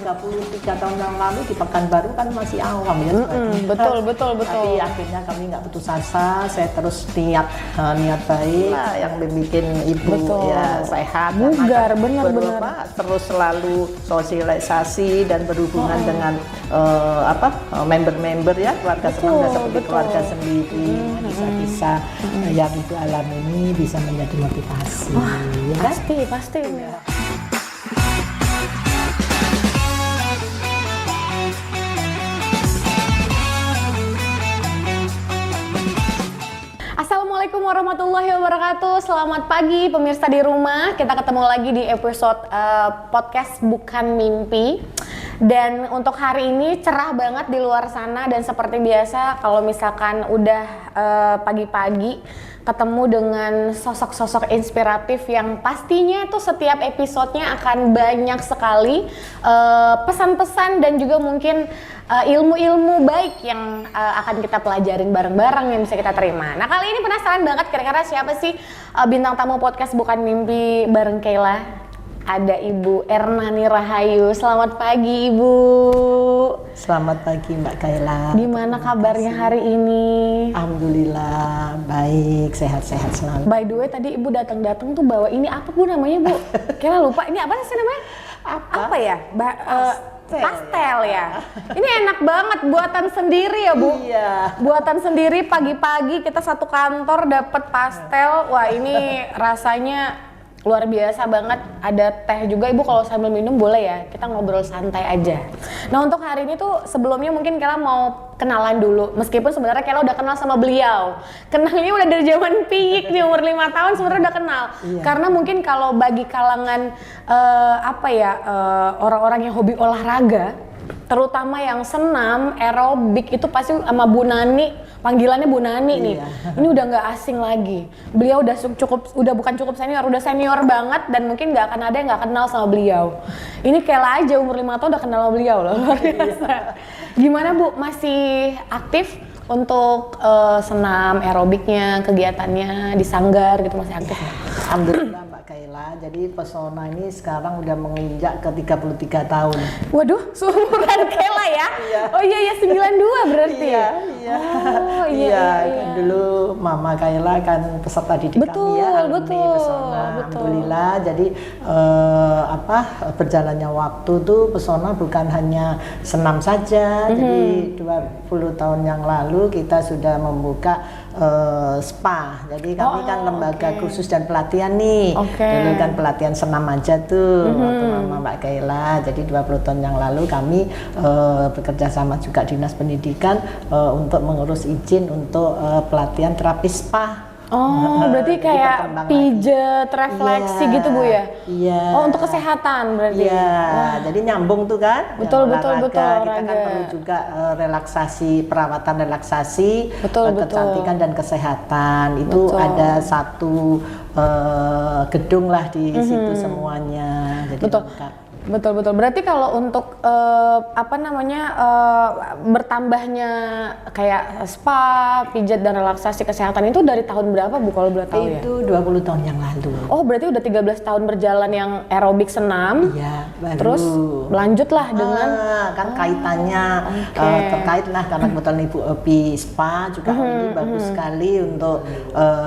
33 tahun yang lalu di Pekanbaru kan masih awam ya. Betul. Tapi akhirnya kami nggak putus asa, saya terus niat baik yang bikin ibu ya sehat, bugar, benar. Terus selalu sosialisasi dan berhubungan dengan member-member ya, keluarga senang dan seperti keluarga sendiri, bisa yang ibu alami ini bisa menjadi motivasi. Ya? Pasti. Ya. Assalamualaikum warahmatullahi wabarakatuh. Selamat pagi pemirsa di rumah. Kita ketemu lagi di episode podcast Bukan Mimpi. Dan untuk hari ini cerah banget di luar sana, dan seperti biasa kalau misalkan udah pagi-pagi ketemu dengan sosok-sosok inspiratif yang pastinya tuh setiap episodenya akan banyak sekali pesan-pesan dan juga mungkin ilmu-ilmu baik yang akan kita pelajarin bareng-bareng yang bisa kita terima. Nah, kali ini penasaran banget kira-kira siapa sih bintang tamu podcast Bukan Mimpi bareng Kayla? Ada Ibu Ernani Rahayu. Selamat pagi Ibu. Selamat pagi Mbak Kayla. Gimana kabarnya hari ini? Alhamdulillah baik, sehat-sehat selalu. By the way tadi Ibu datang tuh bawa ini apa Bu namanya Bu? Kayla lupa, ini apa sih namanya? Apa ya? Pastel ya. Ini enak banget, buatan sendiri ya Bu? Iya. Buatan sendiri, pagi-pagi kita satu kantor dapat pastel. Wah, ini rasanya luar biasa banget. Ada teh juga Ibu, kalau sambil minum boleh ya, kita ngobrol santai aja. Nah, untuk hari ini tuh sebelumnya mungkin Kayla mau kenalan dulu, meskipun sebenarnya Kayla udah kenal sama beliau. Kenalnya udah dari zaman piyik nih, umur 5 tahun sebenarnya udah kenal. Iya. Karena mungkin kalau bagi kalangan orang-orang yang hobi olahraga, terutama yang senam, aerobik, itu pasti sama Bu Nani, panggilannya Bu Nani nih. Ini udah nggak asing lagi. Beliau udah bukan cukup senior, udah senior banget, dan mungkin nggak akan ada yang nggak kenal sama beliau. Ini Kayla aja umur 5 tahun udah kenal sama beliau loh, luar biasa. Gimana Bu, masih aktif untuk senam, aerobiknya, kegiatannya di sanggar gitu, masih aktif? Alhamdulillah Mbak Kayla, jadi pesona ini sekarang udah menginjak ke 33 tahun. Waduh, seumuran Kayla ya? Iya. Oh iya, 92 berarti ya? Iya. Oh iya. Dulu Mama Kayla kan peserta didik kami ya, alumni pesona. Alhamdulillah, jadi berjalannya waktu tuh pesona bukan hanya senam saja. Jadi 20 tahun yang lalu kita sudah membuka spa. Jadi kami kan lembaga kursus dan pelatihan nih. Dulu kan pelatihan senam aja tuh waktu Mama Mbak Kayla. Jadi 20 tahun yang lalu kami bekerja sama juga Dinas Pendidikan untuk mengurus izin untuk pelatihan terapi spa. Oh, berarti kayak pijet, refleksi gitu Bu ya? Iya. Oh, untuk kesehatan berarti? Iya, jadi nyambung tuh kan? Betul. Kita kan perlu juga relaksasi, perawatan relaksasi, kecantikan dan kesehatan. Itu ada satu gedung lah di situ semuanya. Jadi lengkap. Betul. Berarti kalau untuk bertambahnya kayak spa, pijat dan relaksasi kesehatan itu dari tahun berapa Bu kalau boleh tahu ya? Itu 20 tahun yang lalu. Oh, berarti udah 13 tahun berjalan yang aerobik senam. Iya, baru. Terus lanjutlah dengan kan kaitannya terkait lah, karena kebetulan Ibu hobi spa juga ini bagus sekali untuk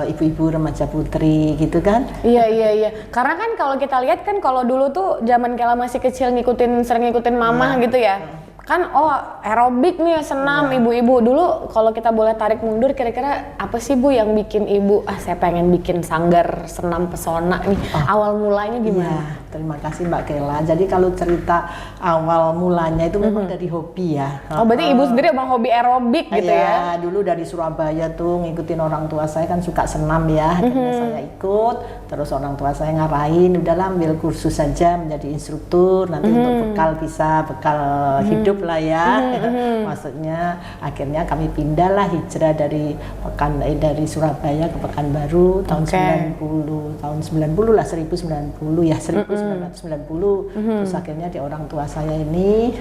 ibu-ibu remaja putri gitu kan? Iya. Karena kan kalau kita lihat kan kalau dulu tuh zaman Kayla masih kecil sering ngikutin mama gitu ya. Kan aerobik nih, senam ibu-ibu. Dulu kalau kita boleh tarik mundur, kira-kira apa sih Bu yang bikin Ibu saya pengen bikin sanggar senam pesona nih? Awal mulanya gimana? Terima kasih Mbak Kayla. Jadi kalau cerita awal mulanya itu memang dari hobi ya. Oh, berarti Ibu sendiri emang hobi aerobik gitu ya? Dulu dari Surabaya tuh ngikutin orang tua saya, kan suka senam ya. Akhirnya saya ikut, terus orang tua saya ngarahin, udahlah ambil kursus saja menjadi instruktur, nanti untuk bekal hidup lah ya. Maksudnya akhirnya kami pindah lah, hijrah dari Surabaya ke Pekanbaru tahun 1990 lah, 1990 ya, 1990. Terus akhirnya di orang tua saya ini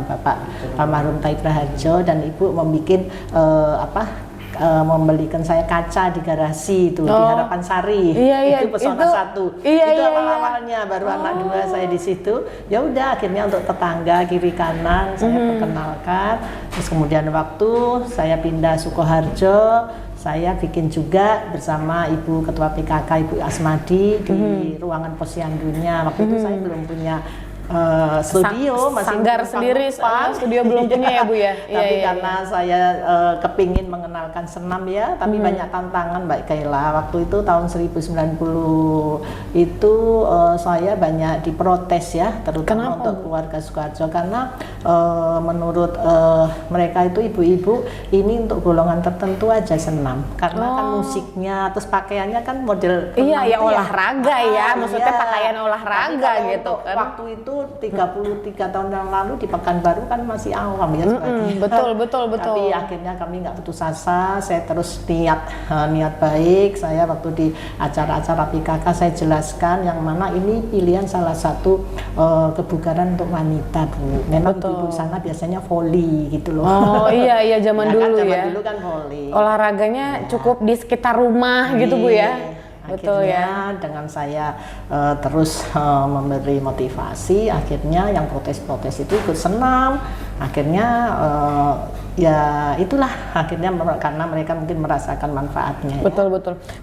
Bapak almarhum Taib Raharjo dan Ibu membuat membelikan saya kaca di garasi itu di Harapan Sari. Itu pesona satu. Itu awal-awalnya, baru anak dua saya di situ. Ya udah, akhirnya untuk tetangga kiri kanan saya perkenalkan. Terus kemudian waktu saya pindah Sukoharjo, saya bikin juga bersama Ibu Ketua PKK Ibu Asmadi di ruangan Posyandunya. Waktu itu saya belum punya studio, masih sanggar sendiri, studio belum punya ya Bu ya. Tapi karena saya kepingin mengenalkan senam ya, tapi banyak tantangan Mbak Kaila. Waktu itu tahun 1090 itu saya banyak diprotes ya, terutama untuk keluarga Sukoharjo, karena menurut mereka itu ibu-ibu ini untuk golongan tertentu aja senam, karena kan musiknya, terus pakaiannya kan model ya olahraga ya, maksudnya pakaian olahraga gitu kan. Waktu itu 33 tahun yang lalu di Pekanbaru kan masih awam ya sebagian. Betul. Tapi akhirnya kami nggak putus asa, saya terus niat baik. Saya waktu di acara-acara PKK saya jelaskan yang mana ini pilihan salah satu kebugaran untuk wanita Bu. Memang ibu sana biasanya volley gitu loh. Oh iya zaman dulu kan, ya. Zaman dulu kan volley. Olahraganya cukup di sekitar rumah gitu Bu ya. Betul akhirnya ya. Dengan saya terus memberi motivasi, akhirnya yang protes-protes itu ikut senam. Akhirnya ya itulah akhirnya karena mereka mungkin merasakan manfaatnya. Betul.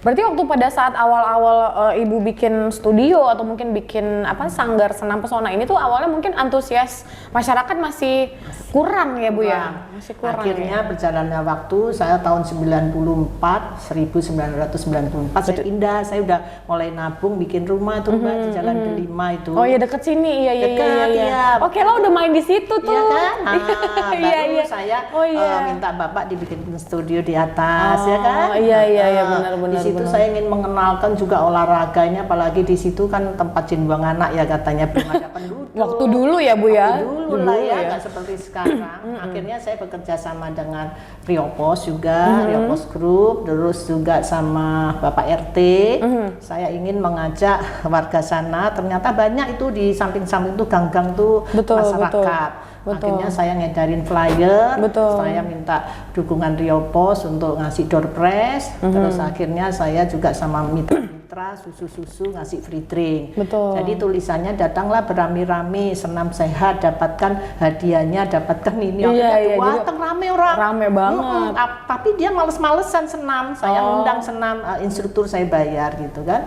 Berarti waktu pada saat awal-awal Ibu bikin studio atau mungkin bikin sanggar senam pesona ini tuh awalnya mungkin antusias masyarakat masih kurang ya Bu ya? Masih kurang. Akhirnya berjalannya waktu, saya tahun 1994 saya pindah, saya udah mulai nabung bikin rumah tuh Mbak di Jalan Delima itu. Oh ya, deket sini, iya. Oke, lo udah main di situ tuh. Iya kan? Baru saya minta Bapak dibikin studio di atas, ya kan? Iya, benar. Di situ saya ingin mengenalkan juga olahraganya, apalagi di situ kan tempat jin buang anak ya katanya, belum ada penduduk. Waktu dulu ya Bu ya? Dulu lah ya, nggak seperti sekarang. Akhirnya saya bekerja sama dengan Riopos juga, Riopos Group, terus juga sama Bapak RT. Saya ingin mengajak warga sana, ternyata banyak itu di samping-samping tuh gang-gang tuh masyarakat. Akhirnya saya ngedarin flyer, saya minta dukungan Riopos untuk ngasih door prize, terus akhirnya saya juga sama mitra susu-susu ngasih free drink. Jadi tulisannya datanglah beramai-ramai senam sehat, dapatkan hadiahnya, dapatkan ini. Datang rame orang. Rame banget. Tapi dia males-malesan senam. Saya undang senam, instruktur saya bayar gitu kan.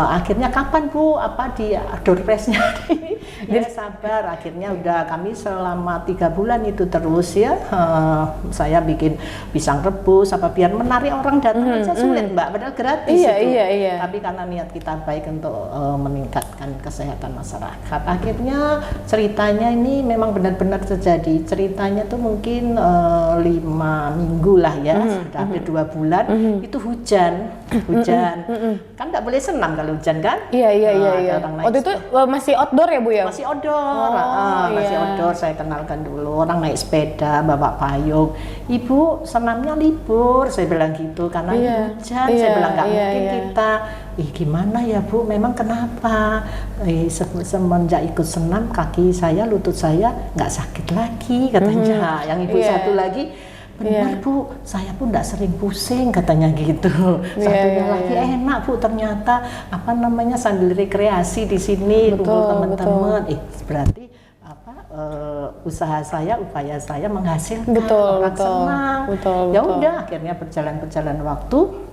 Akhirnya kapan Bu? Apa di door prize-nya? Ya sabar. Akhirnya udah kami selama 3 bulan itu terus ya. Saya bikin pisang rebus apa biar menarik orang datang aja sulit Mbak. Padahal gratis itu. Iya. Tapi karena niat kita baik untuk meningkatkan kesehatan masyarakat, akhirnya ceritanya ini memang benar-benar terjadi. Ceritanya tuh mungkin 5 minggu lah ya, sudah hampir 2 bulan. Itu hujan, kan nggak boleh senam kalau hujan kan? Iya. Waktu itu masih outdoor ya Bu ya? Masih outdoor, masih outdoor. Saya kenalkan dulu orang naik sepeda, bawa payung. Ibu senamnya libur, saya bilang gitu karena hujan. Saya bilang nggak mungkin kita. Gimana ya Bu? Memang kenapa? Semenjak ikut senam kaki saya, lutut saya nggak sakit lagi katanya. Yang ibu satu lagi, benar Bu, saya pun nggak sering pusing katanya gitu. Satunya lagi enak Bu, ternyata sambil rekreasi di sini, kumpul teman-teman. Berarti usaha saya, upaya saya menghasilkan orang senang. Ya udah, akhirnya berjalan waktu.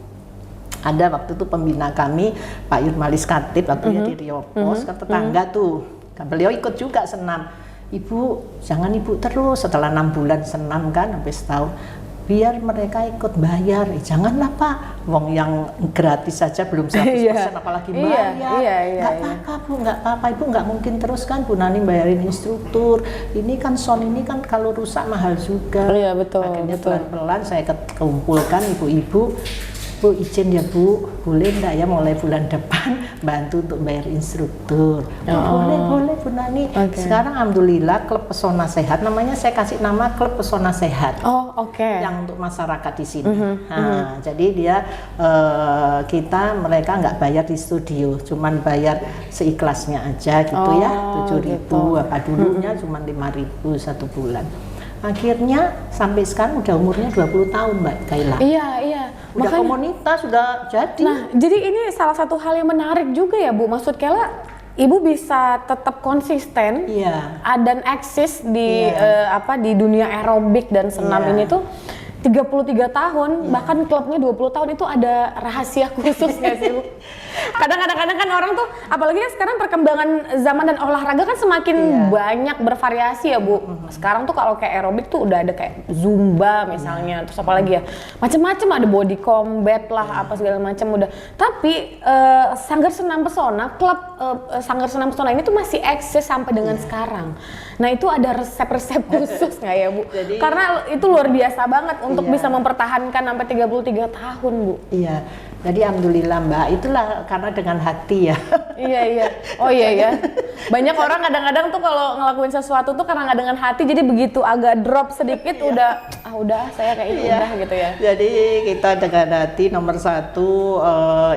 Ada waktu itu pembina kami Pak Yurmalis Katib waktu di Riopos, ke tetangga tuh, beliau ikut juga senam. Ibu, jangan Ibu terus, setelah 6 bulan senam kan, sampai setahun, biar mereka ikut bayar. Janganlah Pak, wong yang gratis saja belum 100%, apalagi bayar. Nggak apa-apa Bu, nggak apa-apa. Ibu nggak mungkin terus kan Bu Nani bayarin instruktur. Ini kan sound ini kan kalau rusak mahal juga. Akhirnya pelan-pelan saya kumpulkan ibu-ibu. Bu izin ya Bu, boleh enggak ya mulai bulan depan bantu untuk bayar instruktur. Boleh Bu Nani. Sekarang alhamdulillah klub pesona sehat, namanya saya kasih nama klub pesona sehat. Yang untuk masyarakat di sini. Jadi dia mereka nggak bayar di studio, cuman bayar seikhlasnya aja gitu ya, 7.000 apa dulunya cuman 5.000 1 bulan. Akhirnya sampai sekarang udah umurnya 20 tahun Mbak Kaila. Iya. Udah Makanya, komunitas, sudah jadi. nah, jadi ini salah satu hal yang menarik juga ya Bu. Maksud Kela, Ibu bisa tetap konsisten dan eksis di di dunia aerobik dan senam ini tuh 33 tahun, bahkan klubnya 20 tahun, itu ada rahasia khusus nggak sih Bu? Kadang-kadang kan orang tuh, apalagi kan sekarang perkembangan zaman dan olahraga kan semakin banyak bervariasi ya Bu. Sekarang tuh kalau kayak aerobik tuh udah ada kayak Zumba misalnya, terus apa lagi ya, macam-macam, ada body combat lah, apa segala macam udah. Tapi Sanggar Senam Pesona, klub Sanggar Senam Pesona ini tuh masih eksis sampai dengan sekarang. Nah itu ada resep-resep khusus nggak ya Bu? Jadi, karena itu luar biasa banget untuk bisa mempertahankan sampai 33 tahun Bu. Iya, jadi alhamdulillah Mbak, itulah karena dengan hati ya. Iya. Oh iya. Banyak orang kadang-kadang tuh kalau ngelakuin sesuatu tuh karena nggak dengan hati, jadi begitu agak drop sedikit udah saya kayaknya udah gitu ya. Jadi kita dengan hati nomor satu,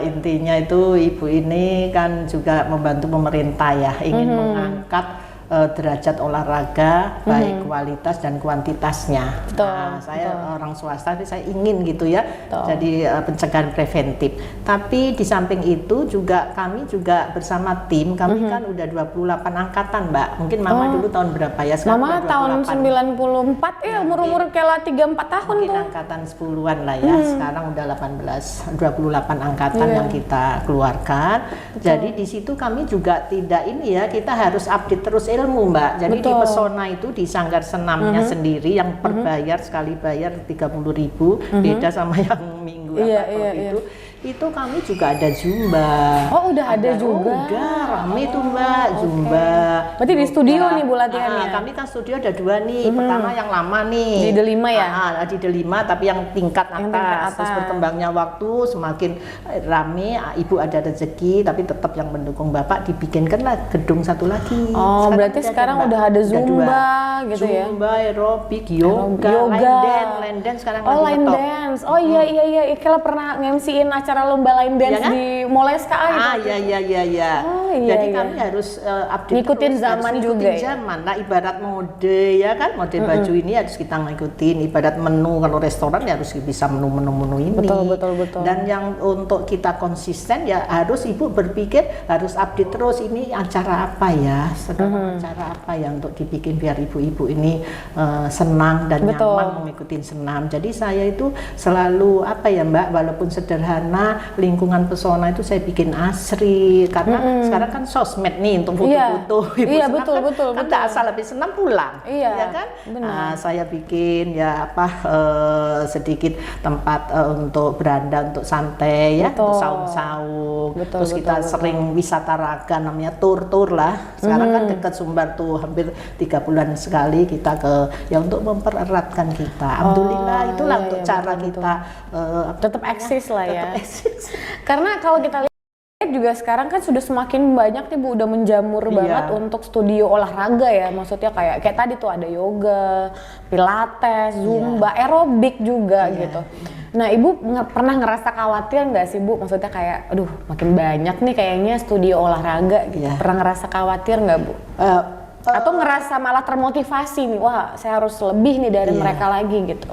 intinya itu ibu ini kan juga membantu pemerintah ya, ingin mengangkat derajat olahraga baik kualitas dan kuantitasnya. Nah, saya orang swasta, tapi saya ingin gitu ya. Jadi pencegahan preventif. Tapi di samping itu juga kami juga bersama tim, kami kan udah 28 angkatan Mbak. Mungkin Mama dulu tahun berapa ya? Sekarang Mama tahun 94 ya, umur Kela 34 tahun mungkin tuh. Angkatan 10-an lah ya. Sekarang udah 28 angkatan yang kita keluarkan. Jadi di situ kami juga tidak ini ya, kita harus update terus ilmu Mbak. Jadi di Pesona itu di Sanggar Senamnya sendiri yang per bayar, sekali bayar 30.000, beda sama yang minggu itu kami juga ada Zumba. Oh udah ada juga. Udah rame tuh Mbak, Zumba. Berarti di studio nih Bu latihannya? Kami kan studio ada 2 nih. Pertama yang lama nih. Di Delima ya? Di Delima, tapi yang tingkat atas. Terus berkembangnya waktu semakin rame, Ibu ada rezeki, tapi tetap yang mendukung Bapak dibikinkanlah gedung satu lagi. Oh berarti sekarang udah ada Zumba gitu ya? Zumba, aerobik, yoga. Line dance sekarang lagi line dance. Oh iya. Kela pernah nge-MC-in acara lomba line dance kan? di Moleska gitu. Iya. Jadi kami harus update ngikutin terus, zaman harus juga ngikutin zaman. Nah ibarat mode ya kan, mode baju ini harus kita ngikutin. Ibarat menu, kalau restoran ya harus bisa menu ini. Betul. Dan yang untuk kita konsisten ya harus Ibu berpikir harus update terus, ini acara apa ya, sedang acara apa ya untuk dibikin biar ibu-ibu ini senang dan nyaman mengikuti senam. Jadi saya itu selalu apa ya Mbak, walaupun sederhana, lingkungan Pesona itu saya bikin asri karena sekarang kan sosmed nih untuk foto-foto. Iya betul. Kan tak asal habis senam pulang, ya kan? Saya bikin ya sedikit tempat untuk beranda, untuk santai ya, untuk saung-saung. Terus kita sering wisata raga, namanya tur lah. Sekarang kan dekat Sumbar tuh hampir 3 bulan sekali kita ya untuk mempereratkan kita. Alhamdulillah itulah untuk cara kita tetap eksis lah ya. Karena kalau kita lihat juga sekarang kan sudah semakin banyak nih Bu, udah menjamur banget untuk studio olahraga ya. Maksudnya kayak tadi tuh ada yoga, pilates, zumba, aerobik juga gitu. Nah Ibu pernah ngerasa khawatir nggak sih Bu? Maksudnya kayak aduh makin banyak nih kayaknya studio olahraga gitu. Pernah ngerasa khawatir nggak Bu? Atau ngerasa malah termotivasi nih, wah saya harus lebih nih dari mereka lagi gitu?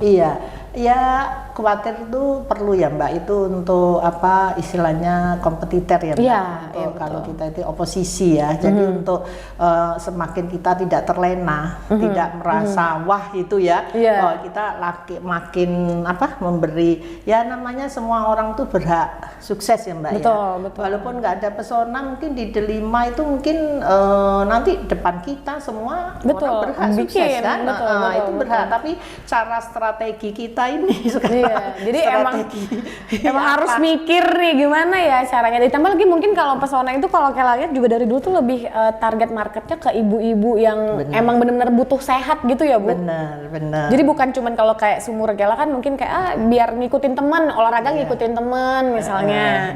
Ya khawatir itu perlu ya Mbak, itu untuk apa istilahnya kompetitor ya Mbak, untuk kalau kita itu oposisi ya. Jadi untuk semakin kita tidak terlena, tidak merasa wah itu ya, kita makin memberi ya, namanya semua orang tuh berhak sukses ya Mbak. Betul. Walaupun nggak ada Pesona, mungkin di Delima itu mungkin nanti depan kita semua orang berhak sukses kan, itu berhak. Tapi cara strategi kita ini sekarang jadi emang harus mikir nih gimana ya caranya. Ditambah lagi mungkin kalau Pesona itu kalau kayak lihat juga dari dulu tuh lebih target marketnya ke ibu-ibu yang emang benar-benar butuh sehat gitu ya Bu. Benar. Jadi bukan cuman kalau kayak sumur Kela kan mungkin kayak biar ngikutin teman, olahraga ngikutin teman misalnya.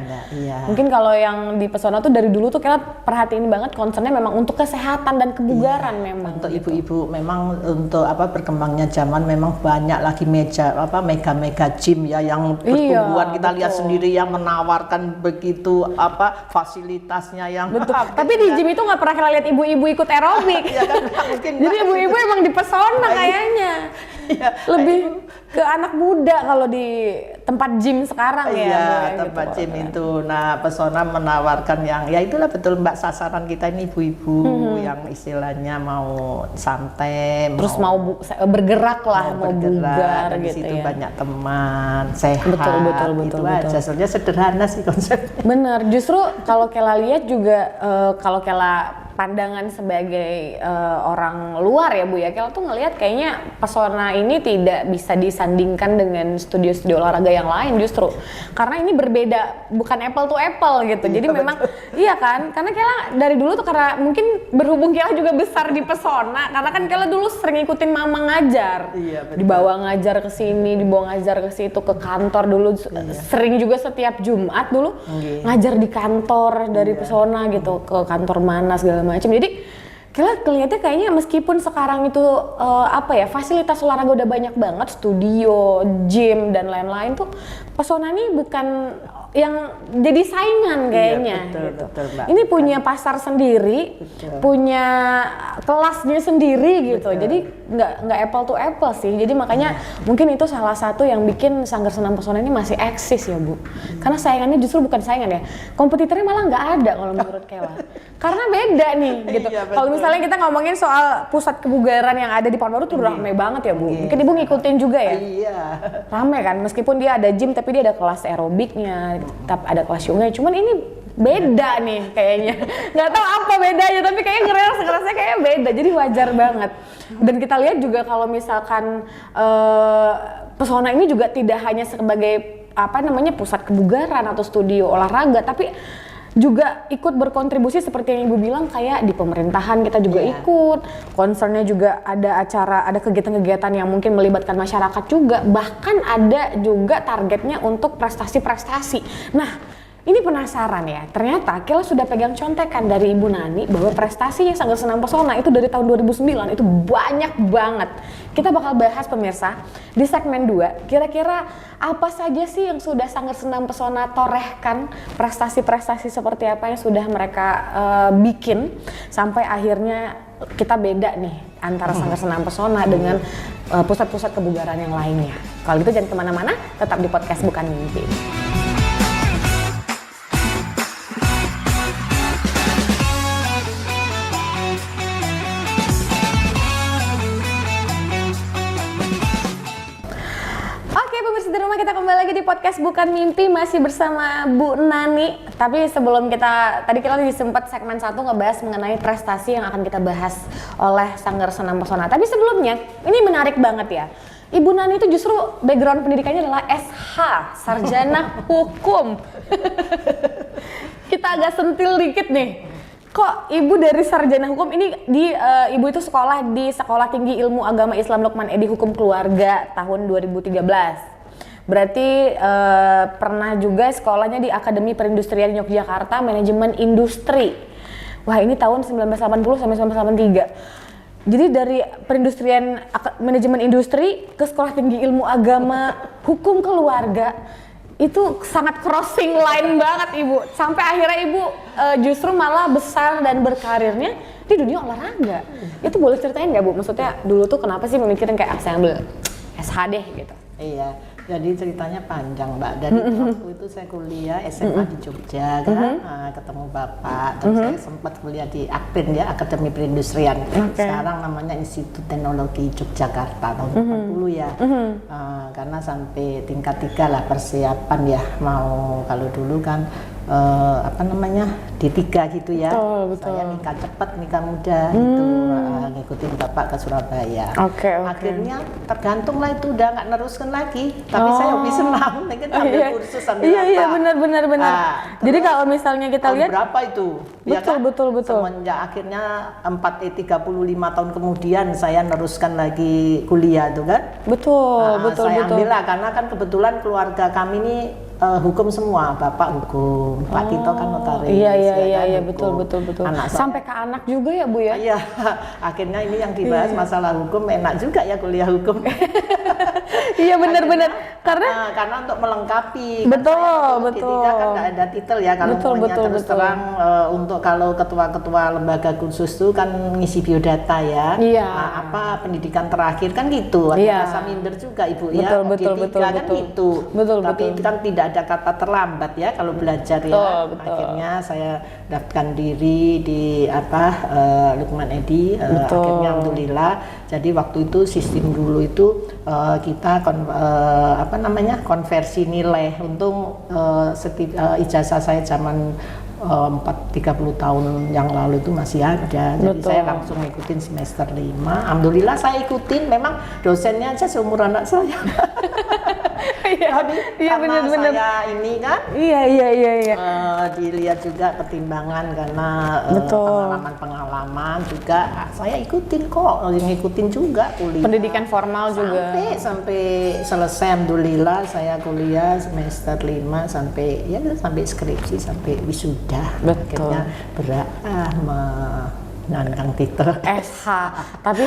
Mungkin kalau yang di Pesona tuh dari dulu tuh Kela perhatiin banget concernnya memang untuk kesehatan dan kebugaran memang. Untuk ibu-ibu memang untuk berkembangnya zaman memang banyak lagi mega mega gym ya yang pertumbuhan kita lihat sendiri yang menawarkan begitu fasilitasnya yang betul. Tapi di gym itu nggak pernah kita lihat ibu-ibu ikut aerobik. Ya kan, mungkin jadi ibu-ibu emang dipesona kayaknya. Ya, lebih ke anak muda kalau di tempat gym sekarang ya. Iya, tempat gitu. gym itu. Nah, pesona menawarkan yang ya itulah betul Mbak, sasaran kita ini ibu-ibu yang istilahnya mau santai, terus mau bergerak lah, mau bugar dan gitu di situ ya. banyak teman, sehat. Betul. Itu aja. Sebenarnya sederhana sih konsepnya. Bener, justru kalau Kela lihat juga kalau Kela pandangan sebagai orang luar ya Bu ya, Kela tuh ngelihat kayaknya pesona ini tidak bisa disandingkan dengan studio-studio olahraga yang lain justru karena ini berbeda, bukan apple to apple gitu. Jadi memang iya kan, karena Kela dari dulu tuh karena mungkin berhubung Kela juga besar di pesona, karena kan Kela dulu sering ikutin mama ngajar, dibawa ngajar ke sini, dibawa ngajar ke situ, ke kantor dulu sering juga setiap Jumat dulu ngajar di kantor dari pesona gitu, ke kantor mana segala macam. Jadi Kela kelihatannya kayaknya meskipun sekarang itu fasilitas olahraga udah banyak banget, studio, gym dan lain-lain tuh pesona ini bukan yang jadi saingan kayaknya. Betul, Mbak. Ini punya pasar sendiri, punya kelasnya sendiri gitu. Jadi nggak apple to apple sih. Jadi makanya mungkin itu salah satu yang bikin Sanggar Senam Pesona ini masih eksis ya Bu. Karena saingannya justru bukan saingan ya, kompetitornya malah nggak ada kalau menurut Kela. Karena beda nih gitu. Kalau misalnya kita ngomongin soal pusat kebugaran yang ada di Pekanbaru tuh rame banget ya Bu. Mungkin Ibu ngikutin juga ya. Iya. Rame kan, meskipun dia ada gym tapi dia ada kelas aerobiknya, ada kelas yoga. Cuman ini beda nih kayaknya. Nggak tahu apa bedanya, tapi kayaknya ngerasa kayak beda. Jadi wajar banget. Dan kita lihat juga kalau misalkan pesona ini juga tidak hanya sebagai pusat kebugaran atau studio olahraga, tapi juga ikut berkontribusi seperti yang Ibu bilang, kayak di pemerintahan kita juga ikut, concernnya juga ada acara, ada kegiatan-kegiatan yang mungkin melibatkan masyarakat juga, bahkan ada juga targetnya untuk prestasi-prestasi. Nah, ini penasaran ya, ternyata Kela sudah pegang contekan dari Ibu Nani bahwa prestasinya Sanggar Senam Pesona itu dari tahun 2009 itu banyak banget. Kita bakal bahas pemirsa di segmen 2, kira-kira apa saja sih yang sudah Sanggar Senam Pesona torehkan, prestasi-prestasi seperti apa yang sudah mereka bikin sampai akhirnya kita beda nih antara Sanggar Senam Pesona dengan pusat-pusat kebugaran yang lainnya. Kalau gitu jangan kemana-mana, tetap di podcast Bukan Mimpi. Di rumah kita kembali lagi di podcast Bukan Mimpi, masih bersama Bu Nani. Tapi sebelum kita sempat segmen 1 ngebahas mengenai prestasi yang akan kita bahas oleh Sanggar Senam Pesona. Tapi sebelumnya, ini menarik banget ya. Ibu Nani itu justru background pendidikannya adalah SH, Sarjana Hukum. Kita agak sentil dikit nih. Kok Ibu dari sarjana hukum ini Ibu itu sekolah di Sekolah Tinggi Ilmu Agama Islam Lukman Edi Hukum Keluarga tahun 2013. Berarti pernah juga sekolahnya di Akademi Perindustrian Yogyakarta, Manajemen Industri. Wah, ini tahun 1980 sampai 1983. Jadi dari perindustrian manajemen industri ke Sekolah Tinggi Ilmu Agama Hukum Keluarga, itu sangat crossing line banget Ibu. Sampai akhirnya Ibu justru malah besar dan berkarirnya di dunia olahraga. Itu boleh ceritain nggak Bu? Maksudnya dulu tuh kenapa sih memikirin kayak saya ambil SH deh gitu? Iya. Jadi ceritanya panjang Mbak, dari waktu itu saya kuliah SMA di Jogja kan, ketemu Bapak, terus saya sempat kuliah di AKPIN ya, Akademi Perindustrian, sekarang namanya Institut Teknologi Yogyakarta tahun 80 ya, karena sampai tingkat 3 lah persiapan ya, mau kalau dulu kan D3 gitu ya. Betul. Saya nikah cepat, nikah muda gitu, ngikutin Bapak ke Surabaya. Akhirnya tergantung lah itu, udah nggak neruskan lagi. Tapi saya hobi senam, mungkin ambil kursus sambil Iya benar. Jadi kalau misalnya kita lihat berapa itu? Betul. Semenjak akhirnya 35 tahun kemudian saya neruskan lagi kuliah tuh kan. Betul. Saya ambil lah, karena kan kebetulan keluarga kami ini hukum semua, Bapak hukum, Pak Tito kan notaris. Iya kan, betul. Anak Sampai ke anak juga ya Bu ya? Iya, akhirnya ini yang dibahas masalah hukum, enak juga ya kuliah hukum. Iya benar-benar, karena untuk melengkapi. Betul. Ketika kan nggak ada titel ya, kalau terus terang untuk kalau ketua-ketua lembaga khusus itu kan ngisi biodata ya. Iya. Nah, apa pendidikan terakhir kan gitu, ada rasa minder juga Ibu ya. Betul. Kan gitu. Tapi kan tidak ada kata terlambat ya kalau belajar ya. Akhirnya saya daftarkan diri di Lukman Edi. Akhirnya alhamdulillah. Jadi waktu itu sistem dulu itu kita konversi nilai. Untung ijazah saya zaman 30 tahun yang lalu itu masih ada. Jadi saya langsung ngikutin semester 5. Alhamdulillah saya ikutin, memang dosennya aja seumur anak saya. Karena saya ini kan dilihat juga pertimbangan karena pengalaman juga saya ikutin kok, ngikutin juga kuliah. Pendidikan formal juga. Sampai selesai alhamdulillah saya kuliah semester 5 sampai skripsi sampai wisuda. Akhirnya menandang titel SH. Tapi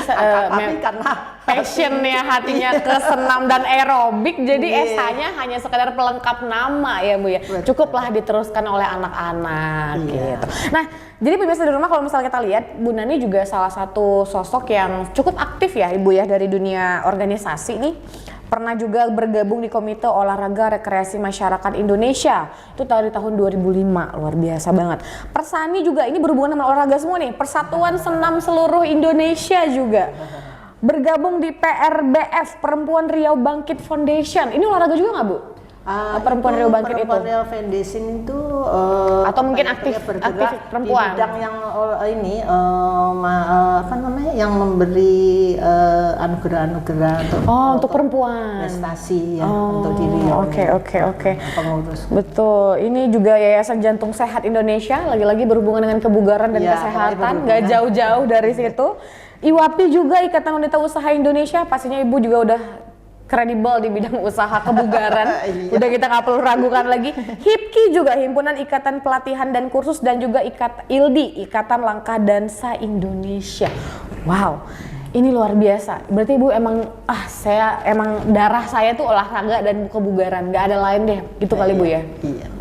karena passionnya hatinya ke senam dan aerobik, jadi SH-nya hanya sekedar pelengkap nama ya Bu ya. Cukuplah diteruskan oleh anak-anak gitu. Nah, jadi pemirsa di rumah kalau misalnya kita lihat, Bu Nani juga salah satu sosok yang cukup aktif ya Ibu ya dari dunia organisasi nih. Pernah juga bergabung di Komite Olahraga Rekreasi Masyarakat Indonesia. Itu dari tahun 2005, luar biasa banget. Persani juga ini berhubungan dengan olahraga semua nih. Persatuan Senam Seluruh Indonesia juga. Bergabung di PRBF, Perempuan Riau Bangkit Foundation. Ini olahraga juga nggak Bu? Perempuan Riau Bangkit itu? Perempuan Riau Foundation itu atau mungkin aktif perempuan di bidang yang yang memberi anugerah-anugerah untuk perempuan prestasi ya untuk diri. Oke. Pengurus. Betul. Ini juga Yayasan Jantung Sehat Indonesia, lagi-lagi berhubungan dengan kebugaran dan kesehatan, nggak jauh-jauh dari situ. IWAPI juga, Ikatan Wanita Usaha Indonesia, pastinya Ibu juga udah kredibel di bidang usaha kebugaran. Udah kita nggak perlu ragukan lagi. HIPKI juga, Himpunan Ikatan Pelatihan dan Kursus, dan juga ILDI, Ikatan Langkah Dansa Indonesia. Wow, ini luar biasa. Berarti Ibu emang darah saya tuh olahraga dan kebugaran, nggak ada lain deh, gitu kali Bu ya? Iya.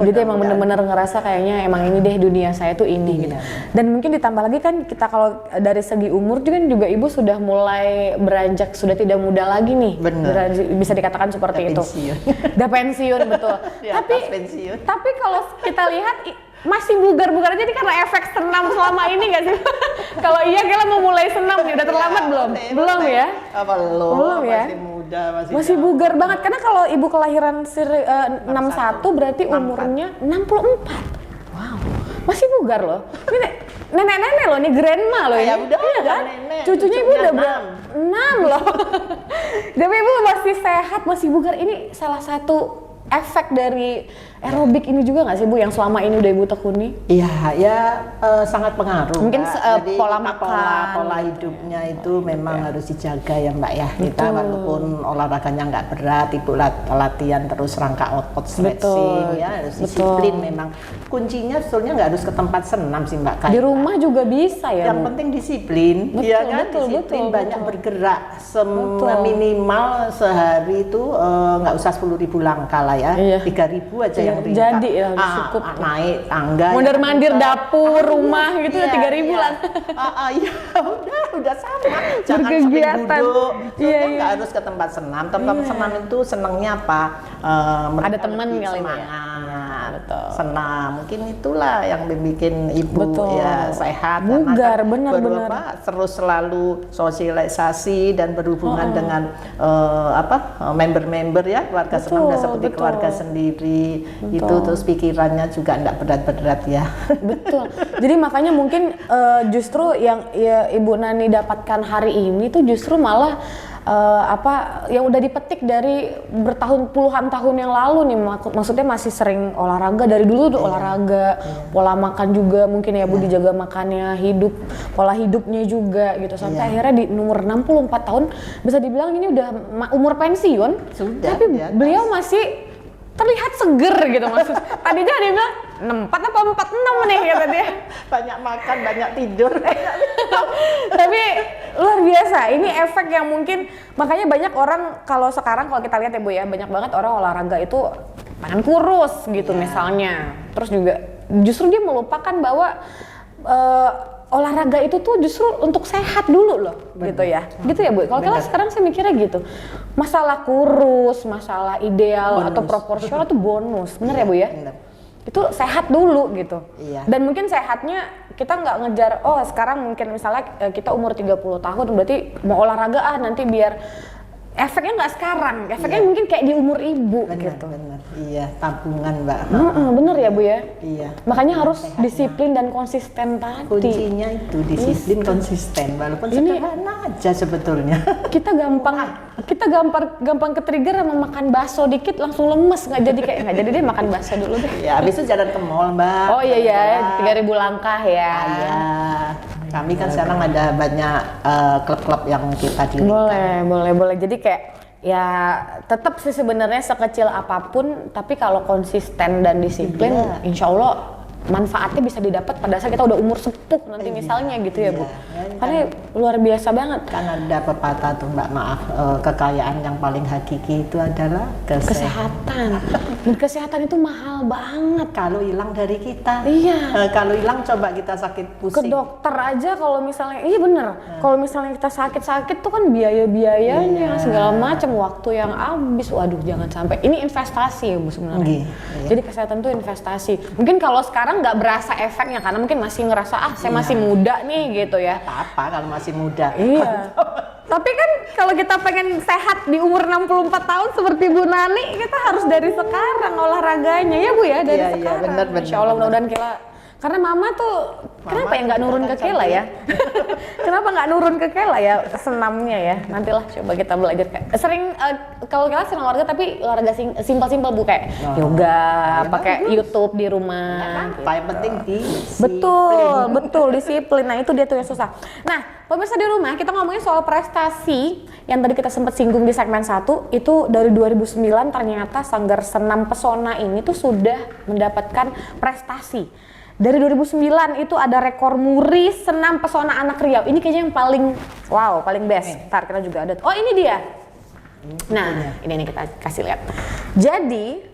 Jadi emang bener-bener ngerasa kayaknya emang ini deh dunia saya tuh ini gitu. Dan mungkin ditambah lagi kan kita kalau dari segi umur juga Ibu sudah mulai beranjak, sudah tidak muda lagi nih. Bener. Bisa dikatakan seperti itu. Udah pensiun betul. Tapi kalau kita lihat masih bugar-bugar aja nih karena efek senam selama ini nggak sih? Kalau iya kita mau mulai senam nih, udah terlambat belum? Belum ya? Belum ya? Masih bugar banget, karena kalau Ibu kelahiran 61 berarti umurnya 64. Wow, masih bugar loh. Ini nenek-nenek loh, ini grandma loh ini. Iya kan? Cucunya Ibu udah 6 loh. Tapi Ibu masih sehat, masih bugar. Ini salah satu efek dari aerobik ini juga nggak sih Bu, yang selama ini udah Ibu tekuni? Iya, sangat pengaruh. Mungkin Jadi pola makan, pola hidupnya itu memang harus dijaga ya Mbak ya. Kita walaupun olahraganya nggak berat, Ibu latihan terus rangka otot, stretching ya, harus disiplin memang. Kuncinya sebetulnya nggak harus ke tempat senam sih Mbak. Di rumah juga bisa ya. Yang penting disiplin, ya kan? Disiplin, banyak bergerak, minimal sehari itu nggak usah 10.000 langkah lah ya, 3.000 aja yang ringkas. Jadi ya cukup naik tangga, mondar-mandir dapur, rumah gitu, 3.000 lah. Iya, udah sama. Jangan berkegiatan. duduk. Nggak harus ke tempat senam. Tempat senam itu senangnya apa? Ada teman kali ya. Senam, mungkin itulah yang bikin Ibu ya sehat, bugar, benar-benar. Terus selalu sosialisasi dan berhubungan dengan member-member ya, keluarga senam udah seperti keluarga sendiri. Itu terus pikirannya juga enggak berat-berat ya. Betul. Jadi makanya mungkin justru yang Ibu Nani dapatkan hari ini tuh justru malah yang udah dipetik dari puluhan tahun yang lalu nih, maksudnya masih sering olahraga dari dulu tuh olahraga, pola makan juga mungkin ya Bu, dijaga makannya, pola hidupnya juga gitu, sampai akhirnya di umur 64 tahun bisa dibilang ini udah umur pensiun. Tapi beliau masih terlihat seger gitu maksud. Tadinya dia bilang 64 apa 46 nih kata dia. Banyak makan, banyak tidur. Tapi luar biasa, ini efek yang mungkin makanya banyak orang kalau sekarang kalau kita lihat ya Bu ya, banyak banget orang olahraga itu pengen kurus gitu misalnya. Terus juga justru dia melupakan bahwa olahraga itu tuh justru untuk sehat dulu loh. Gitu ya. Gitu ya Bu. Kalau kita sekarang saya mikirnya gitu. Masalah kurus, masalah ideal atau proporsional itu bonus. Bener ya Bu ya? Bener. Itu sehat dulu gitu. Iya. Dan mungkin sehatnya kita nggak ngejar, oh sekarang mungkin misalnya kita umur 30 tahun berarti mau olahraga nanti biar efeknya nggak sekarang, efeknya mungkin kayak di umur ibu gitu. Bener, iya, tabungan Mbak. Bener ya Bu ya? Iya. Makanya harus disiplin dan konsisten tadi. Kuncinya itu disiplin, konsisten, walaupun sederhana aja sebetulnya. Kita gampang ke-trigger sama makan bakso dikit langsung lemes, nggak jadi deh makan bakso dulu deh. Ya, habis itu jalan ke mall Mbak. Oh iya, 3.000 langkah ya. Iya. Kami kan sekarang ada banyak klub-klub yang kita dirikan. Boleh. Jadi kayak ya tetap sih sebenarnya sekecil apapun, tapi kalau konsisten dan disiplin, insya Allah manfaatnya bisa didapat pada saat kita udah umur sepuh nanti misalnya gitu ya Bu. Karena luar biasa banget. Kan ada pepatah tuh Mbak, maaf, kekayaan yang paling hakiki itu adalah kesehatan. Dan kesehatan itu mahal banget. Kalau hilang dari kita. Iya. Kalau hilang coba kita sakit pusing. Ke dokter aja kalau misalnya, iya bener. Kalau misalnya kita sakit-sakit tuh kan biaya-biayanya segala macam, waktu yang habis. Waduh, jangan sampai. Ini investasi ya Bu sebenarnya. Jadi kesehatan tuh investasi. Mungkin kalau sekarang nggak berasa efeknya karena mungkin masih ngerasa saya masih muda nih gitu ya. Apa kalau masih muda. Iya. Tapi kan kalau kita pengen sehat di umur 64 tahun seperti Bu Nani, kita harus dari sekarang olahraganya ya Bu ya, dari sekarang. Iya, benar. Insya Allah mudah-mudahan Kela. Karena Mama tuh kenapa ya nggak nurun ke Kela ya? Kenapa nggak nurun ke Kela ya senamnya ya? Nantilah coba kita belajar. Sering kalau Kela sering olahraga tapi olahraga simpel-simpel Bu kayak yoga, pakai YouTube di rumah. Apa yang penting Betul disiplin. Nah itu dia tuh yang susah. Nah pemirsa di rumah kita ngomongin soal prestasi yang tadi kita sempat singgung di segmen 1 itu dari 2009 ternyata Sanggar Senam Pesona ini tuh sudah mendapatkan prestasi. Dari 2009 itu ada rekor muri senam pesona anak Riau. Ini kayaknya yang paling paling best. Ntar kita juga ada. Oh ini dia. Nah ini kita kasih lihat. Jadi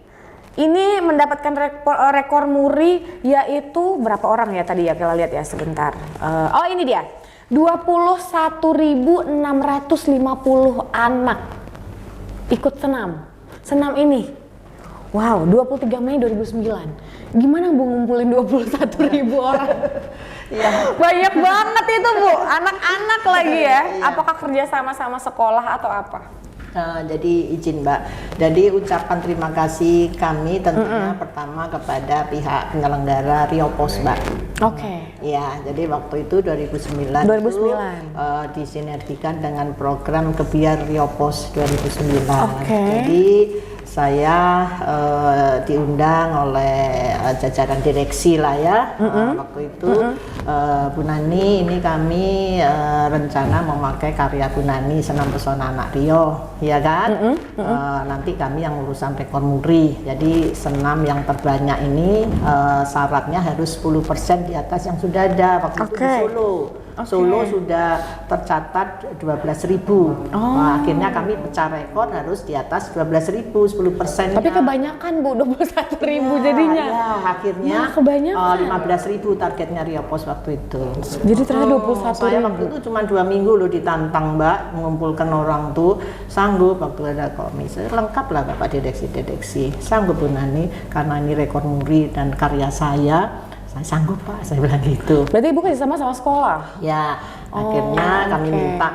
ini mendapatkan rekor muri yaitu berapa orang ya tadi ya kita lihat ya sebentar. Oh ini dia. 21.650 anak ikut senam ini. Wow, 23 Mei 2009. Gimana Bu ngumpulin 21.000 orang? Banyak banget itu Bu, anak-anak lagi ya. Apakah kerja sama sekolah atau apa? Jadi izin Mbak, jadi ucapan terima kasih kami tentunya pertama kepada pihak penyelenggara Rio Pos Mbak. Ya, jadi waktu itu 2009 itu disinergikan dengan program Kebiar Rio Pos 2009. Jadi saya diundang oleh jajaran direksi lah ya. Waktu itu Bu Nani, ini kami rencana memakai karya Bu Nani Senam Pesona Anak Rio, ya kan? Nanti kami yang urusan rekor muri. Jadi senam yang terbanyak ini syaratnya harus 10% di atas yang sudah ada waktu itu di Solo. Solo sudah tercatat 12.000. Nah, akhirnya kami pecah rekor harus di atas 12.000, 10%. Tapi kebanyakan Bu, 21.000 jadinya. Ya, akhirnya 15.000 targetnya Rio Pos waktu itu. Jadi ternyata 21.000. Saya waktu itu cuma 2 minggu loh ditantang Mbak, mengumpulkan orang tuh sanggup waktu ada komisi. Lengkap lah Bapak direksi. Sanggup Bu Nani karena ini rekor muri dan karya saya sanggup Pak, saya bilang gitu. Berarti Ibu kerja sama sekolah? Ya, akhirnya kami minta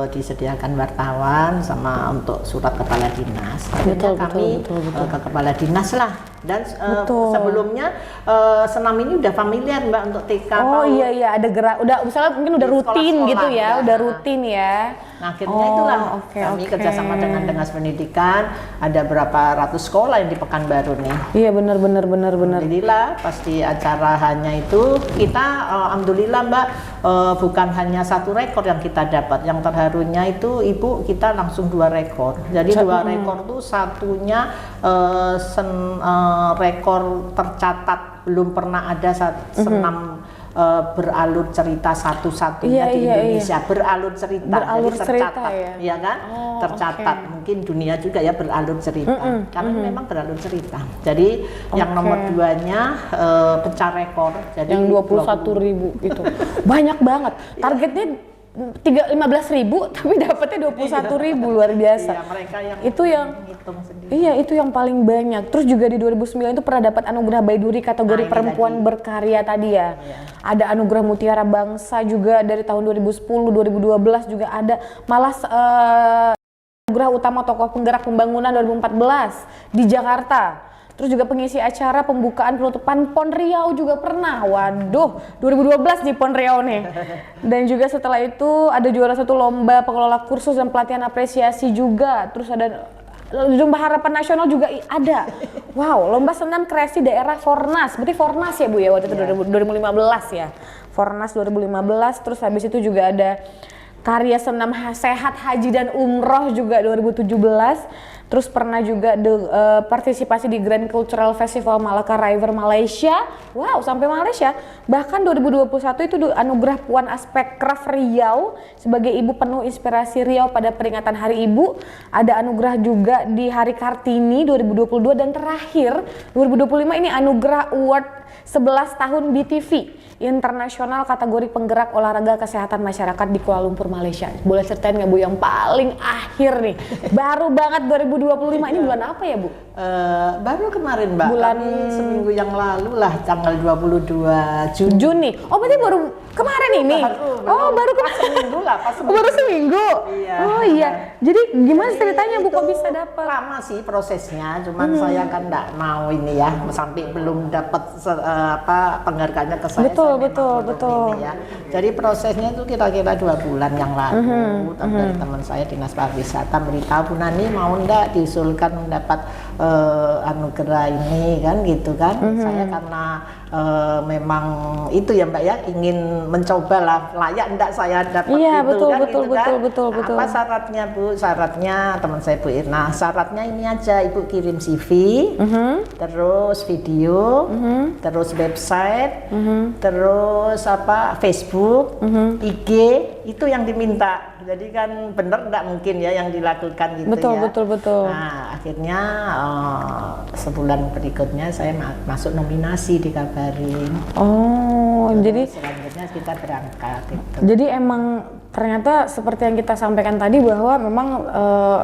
disediakan wartawan sama untuk surat kepala dinas. Akhirnya kami ke kepala dinas lah. Dan Betul. sebelumnya senam ini udah familiar Mbak untuk TK. Oh PAUD. iya ada gerak, udah misalnya mungkin udah Di rutin sekolah-sekolah, gitu ya, ya. udah rutin ya. Nah akhirnya itulah kami kerjasama dengan Dinas Pendidikan, ada berapa ratus sekolah yang di Pekanbaru nih. Iya benar. Alhamdulillah pasti acara hanya itu kita alhamdulillah Mbak bukan hanya satu rekor yang kita dapat, yang terharunya itu Ibu kita langsung 2 rekor. Jadi 2 rekor tuh satunya rekor tercatat belum pernah ada senam beralur cerita satu-satunya di Indonesia. Beralur cerita, Beralur jadi cerita, tercatat, ya kan? Tercatat. Mungkin dunia juga ya beralur cerita, karena memang beralur cerita. Jadi yang nomor 2-nya pecah rekor. Jadi yang 21.000 itu banyak banget. Targetnya 15.000 tapi dapatnya 21.000, luar biasa. Iya, mereka yang itu yang hitung sendiri. Iya, itu yang paling banyak. Terus juga di 2009 itu pernah dapat anugerah Baiduri kategori perempuan berkarya tadi ya. Ada anugerah Mutiara Bangsa juga dari tahun 2010, 2012 juga ada. Malah anugerah utama tokoh penggerak pembangunan 2014 di Jakarta. Terus juga pengisi acara pembukaan penutupan PON Riau juga pernah. Waduh, 2012 di PON Riau nih. Dan juga setelah itu ada juara 1 lomba pengelola kursus dan pelatihan apresiasi juga. Terus ada lomba harapan nasional juga ada. Wow, lomba senam kreasi daerah Fornas. Berarti Fornas ya Bu ya waktu itu 2015 ya. Fornas 2015. Terus habis itu juga ada karya senam sehat haji dan umroh juga 2017. Terus pernah juga partisipasi di Grand Cultural Festival Malaka River Malaysia. Wow, sampai Malaysia. Bahkan 2021 itu anugerah Puan Aspekraf Riau sebagai ibu penuh inspirasi Riau pada peringatan Hari Ibu. Ada anugerah juga di Hari Kartini 2022 dan terakhir 2025 ini anugerah award 11 tahun BTV internasional kategori penggerak olahraga kesehatan masyarakat di Kuala Lumpur, Malaysia. Boleh ceritain nggak Bu yang paling akhir nih? Baru banget 2025 ini bulan apa ya Bu? Baru kemarin Mbak, bulan seminggu yang lalu lah, tanggal 22 Juni. Oh berarti baru kemarin ini? Baru pas seminggu lah, pas seminggu. Baru seminggu? Iya. Oh iya, jadi gimana ceritanya Bu kok bisa dapat? Lama sih prosesnya, cuman saya kan nggak mau ini ya, sampai belum dapat penghargaannya ke saya. Betul. Ini ya. Jadi prosesnya itu kira-kira 2 bulan yang lalu, dari teman saya Dinas Pariwisata beritahu Bu Nani mau ndak diusulkan mendapat anugerah ini kan gitu kan. Saya karena memang itu ya Mbak ya, ingin mencoba lah layak enggak saya dapat betul. Apa syaratnya Bu? Syaratnya teman saya Bu Irna, syaratnya ini aja Ibu kirim CV, terus video, terus website, terus Facebook, IG, itu yang diminta. Jadi kan bener enggak mungkin ya yang dilakukan gitu ya. Betul. Nah akhirnya sebulan berikutnya saya masuk nominasi dikabarin. Jadi selanjutnya kita berangkat. Gitu. Jadi emang ternyata seperti yang kita sampaikan tadi bahwa memang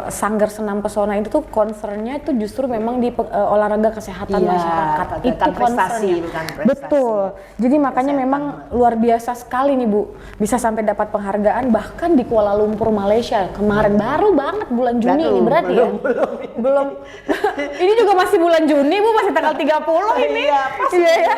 Sanggar Senam Pesona itu tuh concernnya itu justru memang di olahraga kesehatan masyarakat. Itu concernnya. Betul. Jadi makanya memang luar biasa sekali nih Bu, bisa sampai dapat penghargaan bahkan di Kuala Lumpur Malaysia kemarin. Baru banget bulan Juni ini berarti belum. Ini juga masih bulan Juni Bu, masih tanggal 30 ini. Iya, pas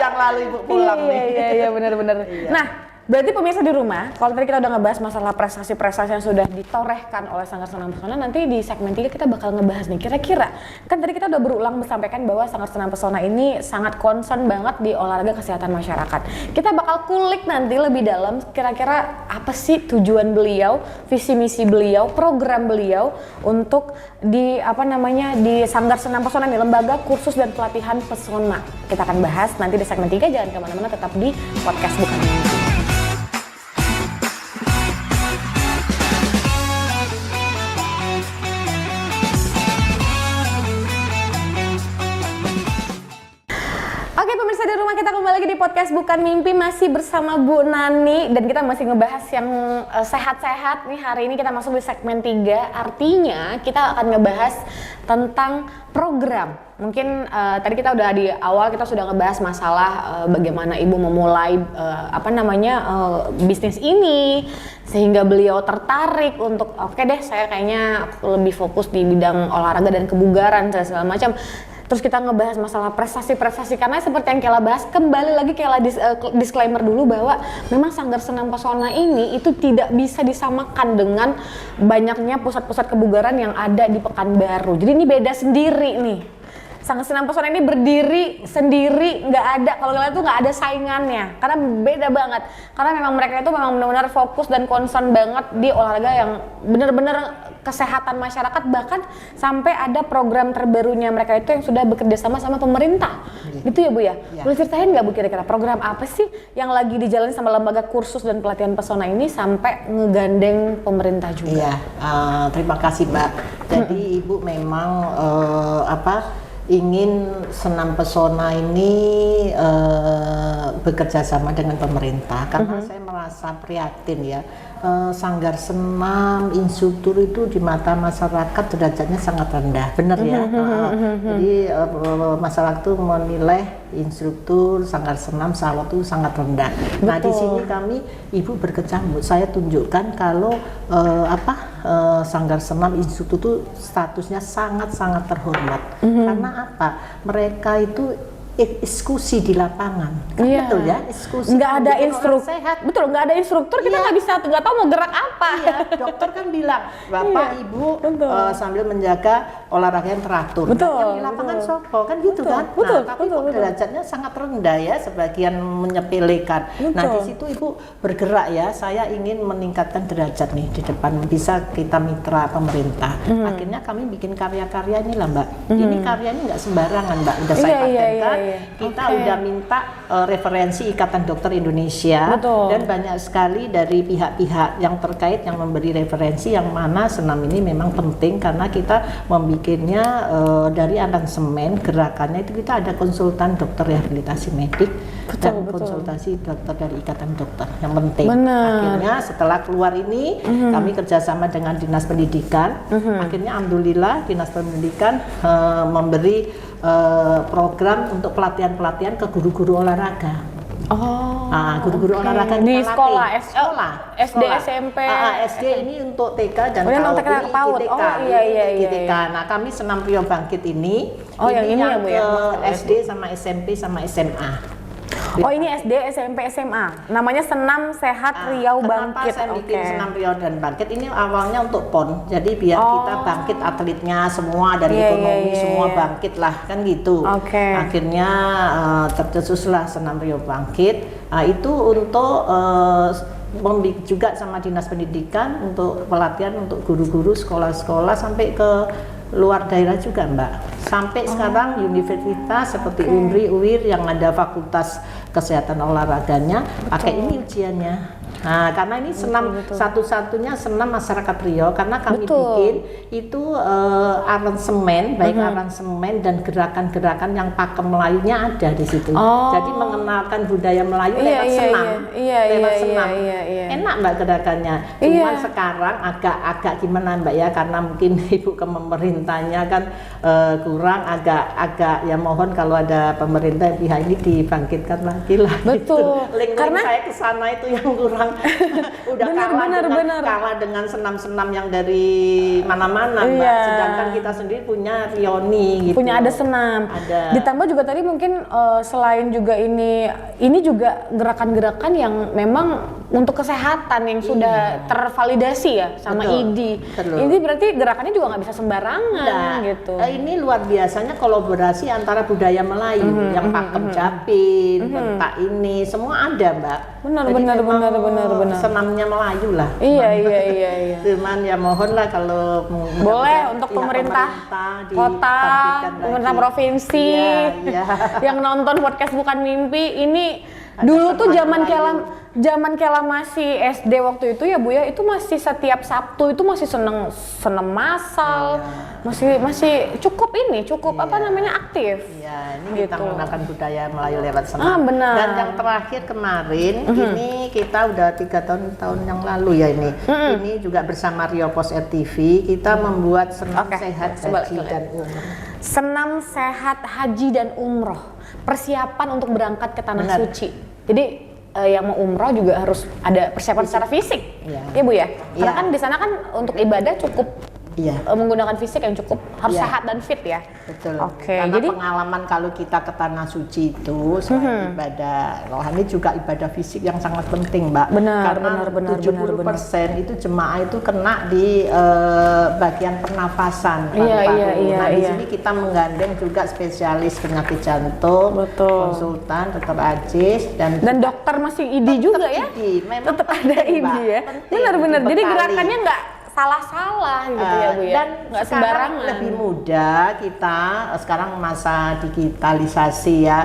yang lalu Ibu pulang nih. Iya benar-benar. Nah, berarti pemirsa di rumah, kalau tadi kita udah ngebahas masalah prestasi-prestasi yang sudah ditorehkan oleh Sanggar Senam Pesona, nanti di segmen 3 kita bakal ngebahas nih, kira-kira kan tadi kita udah berulang menyampaikan bahwa Sanggar Senam Pesona ini sangat concern banget di olahraga kesehatan masyarakat. Kita bakal kulik nanti lebih dalam, kira-kira apa sih tujuan beliau, visi misi beliau, program beliau untuk di di Sanggar Senam Pesona nih, lembaga kursus dan pelatihan pesona. Kita akan bahas nanti di segmen 3, jangan kemana-mana, tetap di podcast Bukan Mimpi. Oke pemirsa di rumah, kita kembali lagi di podcast Bukan Mimpi, masih bersama Bu Nani dan kita masih ngebahas yang sehat-sehat nih. Hari ini kita masuk di segmen 3, artinya kita akan ngebahas tentang program. Mungkin tadi kita udah di awal kita sudah ngebahas masalah bagaimana ibu memulai bisnis ini sehingga beliau tertarik untuk oke deh saya kayaknya lebih fokus di bidang olahraga dan kebugaran segala macam. terus kita ngebahas masalah prestasi-prestasi, karena seperti yang Kela bahas, kembali lagi Kela disclaimer dulu bahwa memang Sanggar Senam Pesona ini itu tidak bisa disamakan dengan banyaknya pusat-pusat kebugaran yang ada di Pekanbaru. Jadi ini beda sendiri nih. Sanggar Senam Pesona ini berdiri sendiri, nggak ada, kalau kalian tuh nggak ada saingannya, karena beda banget. Karena memang mereka itu memang benar-benar fokus dan concern banget di olahraga yang benar-benar kesehatan masyarakat, bahkan sampai ada program terbarunya mereka itu yang sudah bekerja sama pemerintah. Gitu ya Bu ya? Boleh ceritain nggak Bu kira-kira program apa sih yang lagi dijalani sama lembaga kursus dan pelatihan pesona ini sampai ngegandeng pemerintah juga? Iya, terima kasih Mbak. Jadi Ibu memang ingin senam pesona ini bekerja sama dengan pemerintah, karena saya merasa prihatin ya, sanggar senam, instruktur itu di mata masyarakat derajatnya sangat rendah, benar ya. Jadi masyarakat itu menilai instruktur sanggar senam salon itu sangat rendah. Nah di sini kami Ibu berkecamuk, saya tunjukkan kalau sanggar senam instruktur itu statusnya sangat-sangat terhormat. Karena apa? Mereka itu eksekusi di lapangan, kan betul ya, eksekusi. Nggak ada instruktur, betul, nggak ada instruktur, kita nggak tahu mau gerak apa. Iya, dokter kan bilang, Bapak Ibu sambil menjaga olahraga yang teratur. Betul. Yang di lapangan sopo, kan gitu kan. Betul, nah, tapi derajatnya sangat rendah ya, sebagian menyepelekan. Nah di situ Ibu bergerak ya, saya ingin meningkatkan derajat nih di depan, bisa kita mitra pemerintah. Akhirnya kami bikin karya-karya ini lah Mbak. Ini karyanya nggak sembarangan Mbak, udah saya patenkan. Kita udah minta referensi Ikatan Dokter Indonesia. Dan banyak sekali dari pihak-pihak yang terkait yang memberi referensi yang mana senam ini memang penting, karena kita membikinnya dari aransemen gerakannya itu kita ada konsultan dokter rehabilitasi medik dan konsultasi dokter dari Ikatan Dokter yang penting. Akhirnya setelah keluar ini kami kerjasama dengan Dinas Pendidikan. Akhirnya alhamdulillah Dinas Pendidikan memberi program untuk pelatihan-pelatihan ke guru-guru olahraga. Guru-guru olahraga di sekolah, SD, sekolah. SMP. SD ini untuk TK dan PAUD. GTK. Nah, kami Senam Rio Bangkit ini. Yang ini ya Bu ya. SD sama SMP sama SMA. Ini SD, SMP, SMA. Namanya Senam Sehat Riau Bangkit. Kenapa saya bikin Senam Riau dan Bangkit? Ini awalnya untuk PON. Jadi biar kita bangkit atletnya semua dari ekonomi semua bangkit lah, kan gitu. Akhirnya tercetuslah Senam Riau Bangkit. Itu untuk juga sama Dinas Pendidikan untuk pelatihan untuk guru-guru sekolah-sekolah sampai ke luar daerah juga Mbak. Sampai sekarang universitas seperti UNRI, UIR yang ada fakultas kesehatan olahraganya pakai ini ujiannya. Nah, karena ini senam satu-satunya senam masyarakat Riau, karena kami bikin itu aransemen, baik aransemen dan gerakan-gerakan yang pakem Melayunya ada di situ. Jadi mengenalkan budaya Melayu lewat senam. Lewat senam. Enak Mbak gerakannya. Cuman sekarang agak gimana Mbak ya, karena mungkin Ibu ke pemerintahnya kan kurang, agak ya mohon kalau ada pemerintah pihak ini dibangkitkan lagi lah. Betul. Gitu. Karena saya ke sana itu yang kurang. Udah kalah dengan senam-senam yang dari mana-mana Mbak. Sedangkan kita sendiri punya Rioni gitu. Punya ada senam. Ditambah juga tadi mungkin selain juga ini juga gerakan-gerakan yang memang untuk kesehatan yang sudah tervalidasi ya sama IDI. Ini berarti gerakannya juga nggak bisa sembarangan gitu. Ini luar biasanya kolaborasi antara budaya Melayu yang pakem Japin, bentak ini semua ada Mbak. Benar. Senamnya Melayu lah. Iya. Cuman ya mohon lah kalau boleh untuk pemerintah kota, pemerintah provinsi yang nonton podcast Bukan Mimpi ini dulu tuh zaman Kela masih SD waktu itu ya Bu ya, itu masih setiap Sabtu itu masih seneng masal, masih cukup aktif. Iya, ini kita menggunakan budaya Melayu lewat senam. Dan yang terakhir kemarin ini kita udah 3 tahun yang lalu ya ini. Ini juga bersama Rio Pos RTV kita membuat senam sehat haji dan umroh. Senam sehat haji dan umroh. Persiapan untuk berangkat ke tanah suci. Jadi yang mau umroh juga harus ada persiapan secara fisik, ya Bu ya. Karena kan di sana kan untuk ibadah cukup menggunakan fisik yang cukup harus Iya. sehat dan fit ya. Betul. Oke, Karena jadi pengalaman kalau kita ke tanah suci itu selain ibadah rohani juga ibadah fisik yang sangat penting, Mbak. Benar, Karena benar, 70% itu jemaah itu kena di bagian pernafasan. Iya, paru-paru. iya, iya, Nah, di iya. sini kita menggandeng juga spesialis penyakit jantung, Betul. konsultan, dokter Ajis dan dokter masih ID juga ya. Memang Tetap ada penting, ID Mbak. ya. Penting Benar-benar. Jadi dibekali. gerakannya nggak salah-salah gitu ya Bu ya. Dan Nggak sekarang sembarangan. lebih mudah kita sekarang masa digitalisasi ya.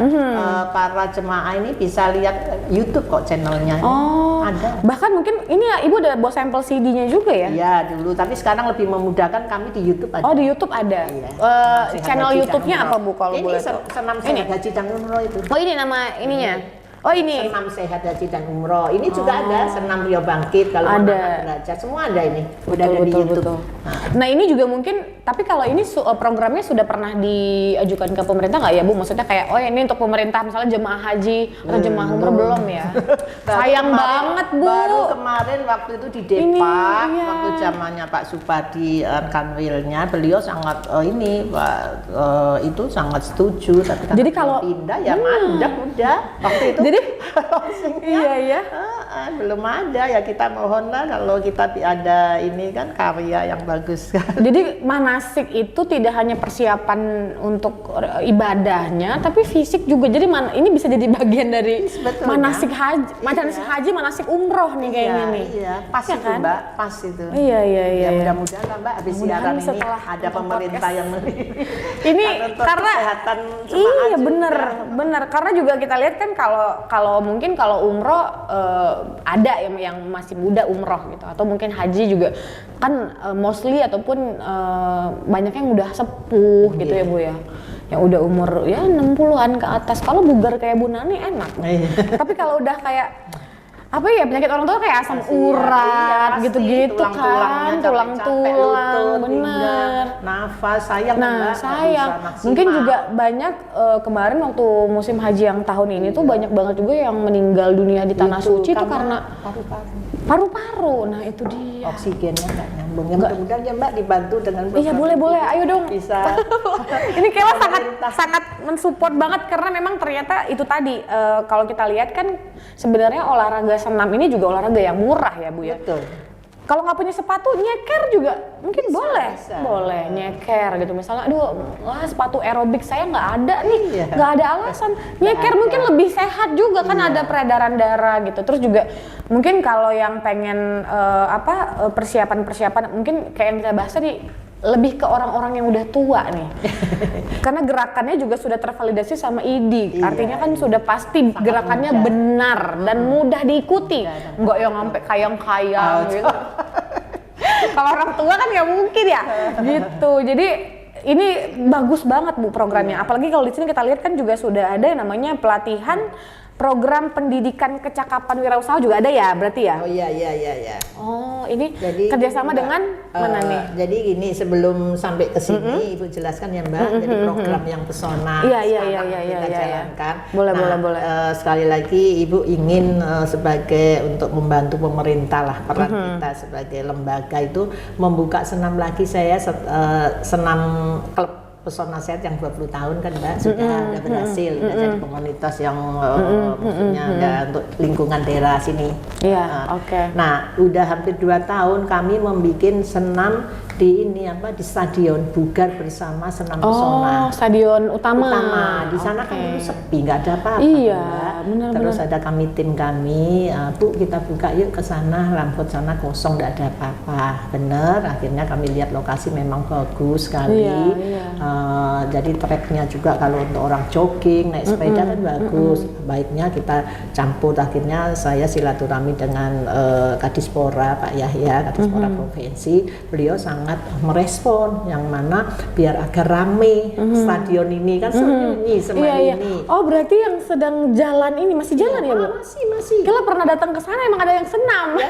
Para jemaah ini bisa lihat YouTube kok channelnya. Oh, Ada. bahkan mungkin ini ya Ibu udah bawa sampel CD-nya juga ya? Iya dulu, tapi sekarang lebih memudahkan kami di YouTube aja. Oh di YouTube ada. Iya. Sehat Channel Haji dan YouTube-nya apa Umroh. Bu kalau ini boleh tahu? senam Ini? sehat haji dan umroh itu. Oh ini nama ininya. Oh ini. Senam sehat haji dan umroh. Ini juga ada senam Rio Bangkit kalau Ada. anak-anak belajar. Semua ada ini. Udah ada di YouTube. Nah ini juga mungkin, tapi kalau ini programnya sudah pernah diajukan ke pemerintah nggak ya Bu? Maksudnya kayak, oh ini untuk pemerintah misalnya jemaah haji atau jemaah umroh belum ya? Sayang banget Bu. Baru kemarin waktu itu di Depak, Ini, iya. waktu zamannya Pak Supadi Kanwilnya, beliau sangat itu sangat setuju. Tapi Jadi karena kalau- pindah ya mandek udah waktu itu. Jadi closingnya, iya ya. belum ada ya, kita mohonlah kalau kita ada ini kan karya yang bagus kan. Jadi manasik itu tidak hanya persiapan untuk ibadahnya, tapi fisik juga. Jadi ini bisa jadi bagian dari Sebetulnya. manasik haji, manasik haji, manasik umroh nih kayaknya nih. Iya, pas Iya itu kan? Mbak, pas itu. Iya. Ya mudah-mudahan lah Mbak, habis Mudah-mudahan siaran ini setelah ada nonton pemerintah podcast. yang Ini untuk karena kesehatan jemaah iya juga. bener karena juga kita lihat kan kalau mungkin kalau umroh ada yang masih muda umroh gitu, atau mungkin haji juga kan mostly ataupun banyak yang udah sepuh gitu ya Bu ya, yang udah umur ya 60-an ke atas. Kalau bugar kayak Bu Nani enak. Iya. Tapi kalau udah kayak apa ya, penyakit orang tua kayak asam urat Iya, gitu-gitu tulang-tulangnya kan, capek-capek, tulang-tulang, lutut, bener. pinggang, nafas, sayang Nah Mbak, nggak sayang, bisa maksimal. mungkin juga banyak kemarin waktu musim haji yang tahun ini tuh banyak banget juga yang meninggal dunia di tanah suci tuh karena paru-paru. Nah itu dia. oksigennya nggak nyambung. Ya mudah-mudahan ya Mbak dibantu dengan Iya program boleh, ini. ayo dong. Bisa. Ini Kela Pemerintah. sangat mensupport banget karena memang ternyata itu tadi kalau kita lihat kan sebenarnya olahraga senam ini juga olahraga yang murah ya Bu ya. Betul. Kalau nggak punya sepatu, nyeker juga mungkin boleh. bisa. Boleh nyeker gitu. Misalnya, aduh, sepatu aerobik saya nggak ada nih, Iya. nggak ada alasan. Nyeker ada. mungkin lebih sehat juga kan, Iya. ada peredaran darah gitu. Terus juga mungkin kalau yang pengen persiapan-persiapan, mungkin kayak yang kita bahas tadi, lebih ke orang-orang yang udah tua nih. Karena gerakannya juga sudah tervalidasi sama ID. Iya, Artinya kan sudah pasti gerakannya mudah. benar dan mudah diikuti. Nggak yang sampai kayang-kayang gitu. Kalau orang tua kan nggak mungkin ya, gitu. Jadi ini bagus banget Bu programnya. Apalagi kalau di sini kita lihat kan juga sudah ada yang namanya pelatihan program pendidikan kecakapan wirausaha juga ada ya, berarti ya? Oh iya. Oh ini Jadi kerjasama Mbak, dengan mana nih? Jadi gini, sebelum sampai ke sini Ibu jelaskan ya Mbak, jadi program yang pesona Iya, sekarang kita jalankan. Boleh, Nah, boleh. Sekali lagi Ibu ingin sebagai untuk membantu pemerintah lah, peran kita sebagai lembaga itu membuka senam lagi. Saya senam klub Pesona Sehat yang 20 tahun kan Mbak, sudah berhasil, sudah jadi komunitas yang maksudnya ada untuk lingkungan daerah sini. Iya, oke. Nah, udah hampir 2 tahun kami membuat senam di di stadion Bugar bersama senam pesona. Oh, stadion utama. Di sana kan dulu sepi, nggak ada apa-apa. Iya, Mbak. benar. Terus ada tim kami, Bu kita buka yuk ke sana, Lampot sana kosong, nggak ada apa-apa. Bener, akhirnya kami lihat lokasi memang bagus sekali. Iya. Jadi tracknya juga kalau untuk orang jogging, naik sepeda kan bagus. Baiknya kita campur, akhirnya saya silaturahmi dengan Kadispora Pak Yahya, Kadispora Provinsi. Beliau sangat merespon yang mana biar agak rame stadion ini kan sembunyi Iya. ini. Oh berarti yang sedang jalan jalan ini masih jalan ya, Bu? Masih. Kela pernah datang ke sana emang ada yang senam. Ya,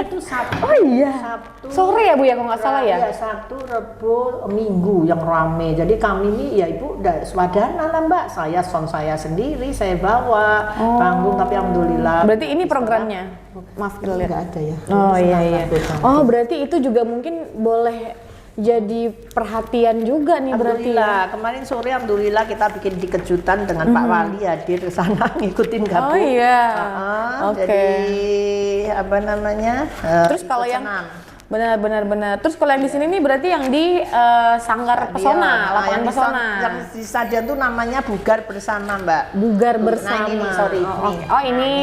itu Sabtu. Oh iya. Sabtu. Sore ya, Bu ya, kalau nggak salah ya? Iya, Sabtu, Rebo, Minggu yang rame. Jadi kami ini ya Ibu udah swadana lah Mbak. Saya sendiri saya bawa panggung, tapi alhamdulillah. Berarti ini programnya. Maaf kita lihat. Nggak ada ya. Oh Ini iya. senang. Oh berarti itu juga mungkin boleh jadi perhatian juga nih berarti. Alhamdulillah, kemarin sore alhamdulillah kita bikin kejutan dengan Pak Wali hadir ke sana ngikutin gabung. Oh iya. Oke. Jadi apa namanya? Terus kalau yang benar. Terus kalau yang di sini nih berarti yang di Sanggar Pesona, lapangan Pesona. Yang di stadion tuh namanya Bugar Bersama, Mbak. Bugar Bersama. Nah, ini sorry. Oh ini.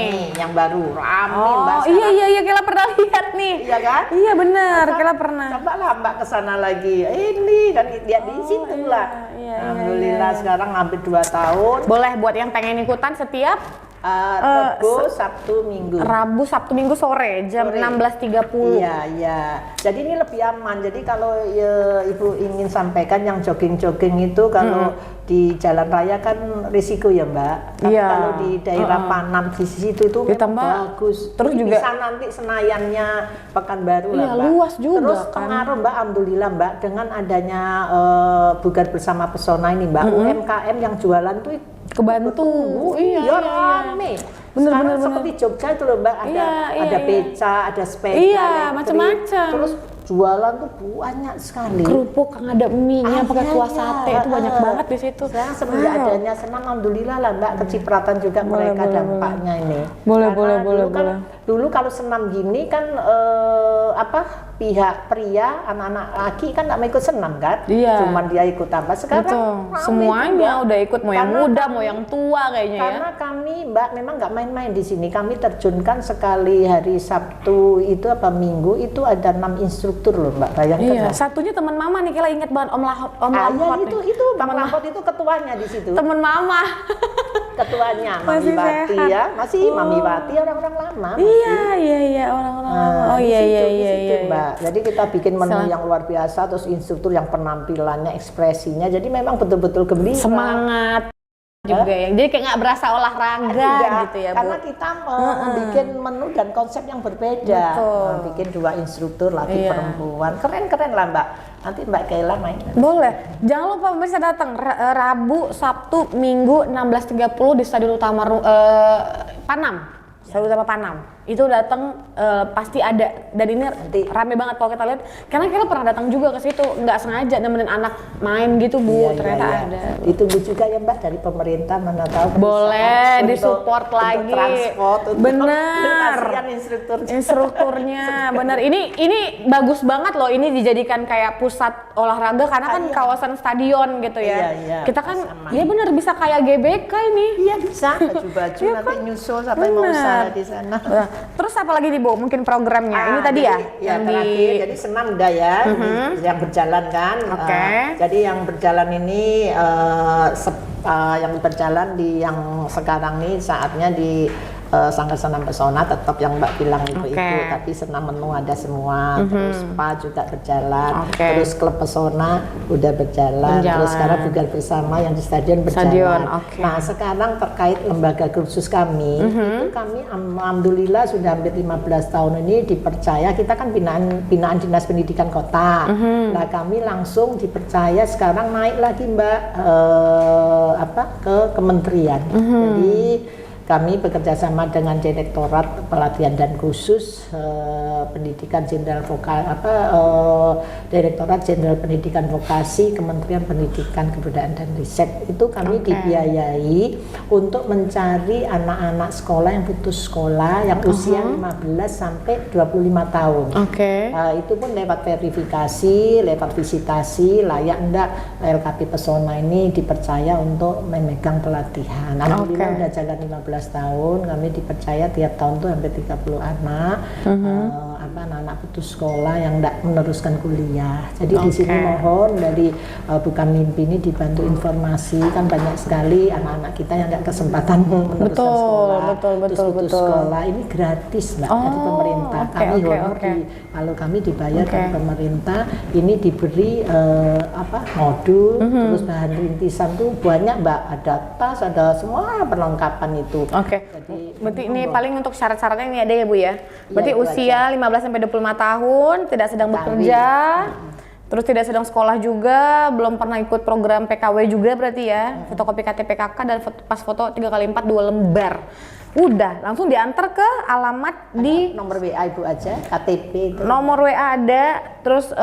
Nih, yang baru rame Mbak. Oh iya, Kela pernah lihat nih. Iya kan? Iya benar, Kela pernah. Coba lah Mbak ke sana lagi. Ini kan dia di situ lah. Iya, Alhamdulillah sekarang hampir 2 tahun. Boleh buat yang pengen ikutan setiap Rabu, Sabtu, Minggu. Rabu, Sabtu, Minggu sore jam 16.30. Iya. Jadi ini lebih aman. Jadi kalau ya, Ibu ingin sampaikan yang jogging-jogging itu kalau di jalan raya kan risiko ya Mbak. Tapi Iya. kalau di daerah Panam di situ itu memang bagus. Terus juga bisa nanti Senayannya Pekanbaru lah Mbak. Luas juga Terus kan. pengaruh Mbak, alhamdulillah Mbak dengan adanya Bugar Bersama Pesona ini Mbak, UMKM yang jualan tuh kebantu. Iya. Rame. Sekarang seperti Jogja itu loh Mbak, ada beca, ada sepeda, elektrik, macam-macam. terus jualan tuh banyak sekali. Kerupuk yang ada mie-nya pakai kuah sate itu banyak banget di situ. Sekarang semenjak adanya senam alhamdulillah lah Mbak, kecipratan juga mereka dampaknya ini. Boleh. Dulu kalau senam gini kan pihak pria, anak-anak laki kan nggak mau ikut senam kan? Iya. Cuman dia ikut apa? Sekarang rame semuanya juga. udah ikut, mau yang Karena muda, mau yang tua kayaknya ya. Karena kami Mbak memang nggak main-main di sini. Kami terjunkan sekali hari Sabtu itu Minggu itu ada 6 instruktur loh Mbak. Bayangkan. Iya. Satunya teman Mama nih, Kela inget banget Om Lampot nih. itu Bang Lampot itu ketuanya di situ. Temen Mama. Ketuanya Masih Mami Wati sehat. ya, masih Mami Wati orang-orang lama. Iya orang-orang lama. Oh di situ, iya. Mbak. Jadi kita bikin menu yang luar biasa, terus instruktur yang penampilannya, ekspresinya, jadi memang betul-betul gembira. Semangat juga ya. Jadi kayak nggak berasa olahraga gitu ya, Bu. Karena kita bikin menu dan konsep yang berbeda. Bikin 2 instruktur laki perempuan, keren-keren lah Mbak. Nanti Mbak Kayla main. Boleh. Jangan lupa pemirsa datang Rabu, Sabtu, Minggu 16.30 di Stadion Utama Panam. Stadion Utama Panam. Itu datang pasti ada, dan ini rame banget kalau kita lihat karena kita pernah datang juga ke situ, nggak sengaja nemenin anak main gitu Bu, ternyata ada. Ditunggu juga ya Mbak dari pemerintah, mana tahu boleh disupport lagi. Transport, bener. Instrukturnya bener. Ini bagus banget loh, ini dijadikan kayak pusat olahraga karena kan kawasan stadion gitu ya. Kita kan ya bener bisa kayak GBK ini. Iya bisa, baju-baju nanti nyusul sampai mau usaha di sana. Terus apa lagi nih Bu? Mungkin programnya ini tadi ya? Yang terakhir, jadi senam udah ya, yang berjalan kan. Jadi yang berjalan ini yang berjalan di yang sekarang nih saatnya di Sanggar Senam Pesona tetap yang Mbak bilang itu, tapi senam menu ada semua, terus spa juga berjalan, terus klub Pesona udah berjalan, terus sekarang Bugar Bersama yang di stadion berjalan. Nah sekarang terkait lembaga kursus kami, itu kami alhamdulillah sudah hampir 15 tahun ini dipercaya, kita kan binaan Dinas Pendidikan Kota. Nah kami langsung dipercaya sekarang naik lagi Mbak ke kementerian. Jadi kami bekerja sama dengan Direktorat Pelatihan dan Khusus Pendidikan Jenderal Direktorat Jenderal Pendidikan Vokasi Kementerian Pendidikan Kebudayaan dan Riset. Itu kami dibiayai untuk mencari anak-anak sekolah yang putus sekolah yang usia 15 sampai 25 tahun. Itu pun lewat verifikasi, lewat visitasi, layak enggak LKP Pesona ini dipercaya untuk memegang pelatihan. Alhamdulillah udah jalan 15 tahun, kami dipercaya tiap tahun tuh hampir 30 anak anak-anak putus sekolah yang tidak meneruskan kuliah. Jadi di sini mohon dari Bukan Mimpi ini dibantu informasi, kan banyak sekali anak-anak kita yang nggak kesempatan meneruskan sekolah, putus sekolah. Ini gratis Mbak dari pemerintah. Kami honor kalau kami dibayar dari pemerintah. Ini diberi modul, terus bahan rintisan tuh banyak Mbak, ada tas, ada semua perlengkapan itu. Jadi berarti ini paling untuk syarat-syaratnya ini ada ya Bu ya. Berarti usia 15 sampai 25 tahun, tidak sedang bekerja, terus tidak sedang sekolah juga, belum pernah ikut program PKW juga berarti ya. Fotokopi KTP KK dan pas foto 3x4 2 lembar. Udah, langsung diantar ke alamat di nomor WA Ibu aja, KTP itu. Nomor WA ada, terus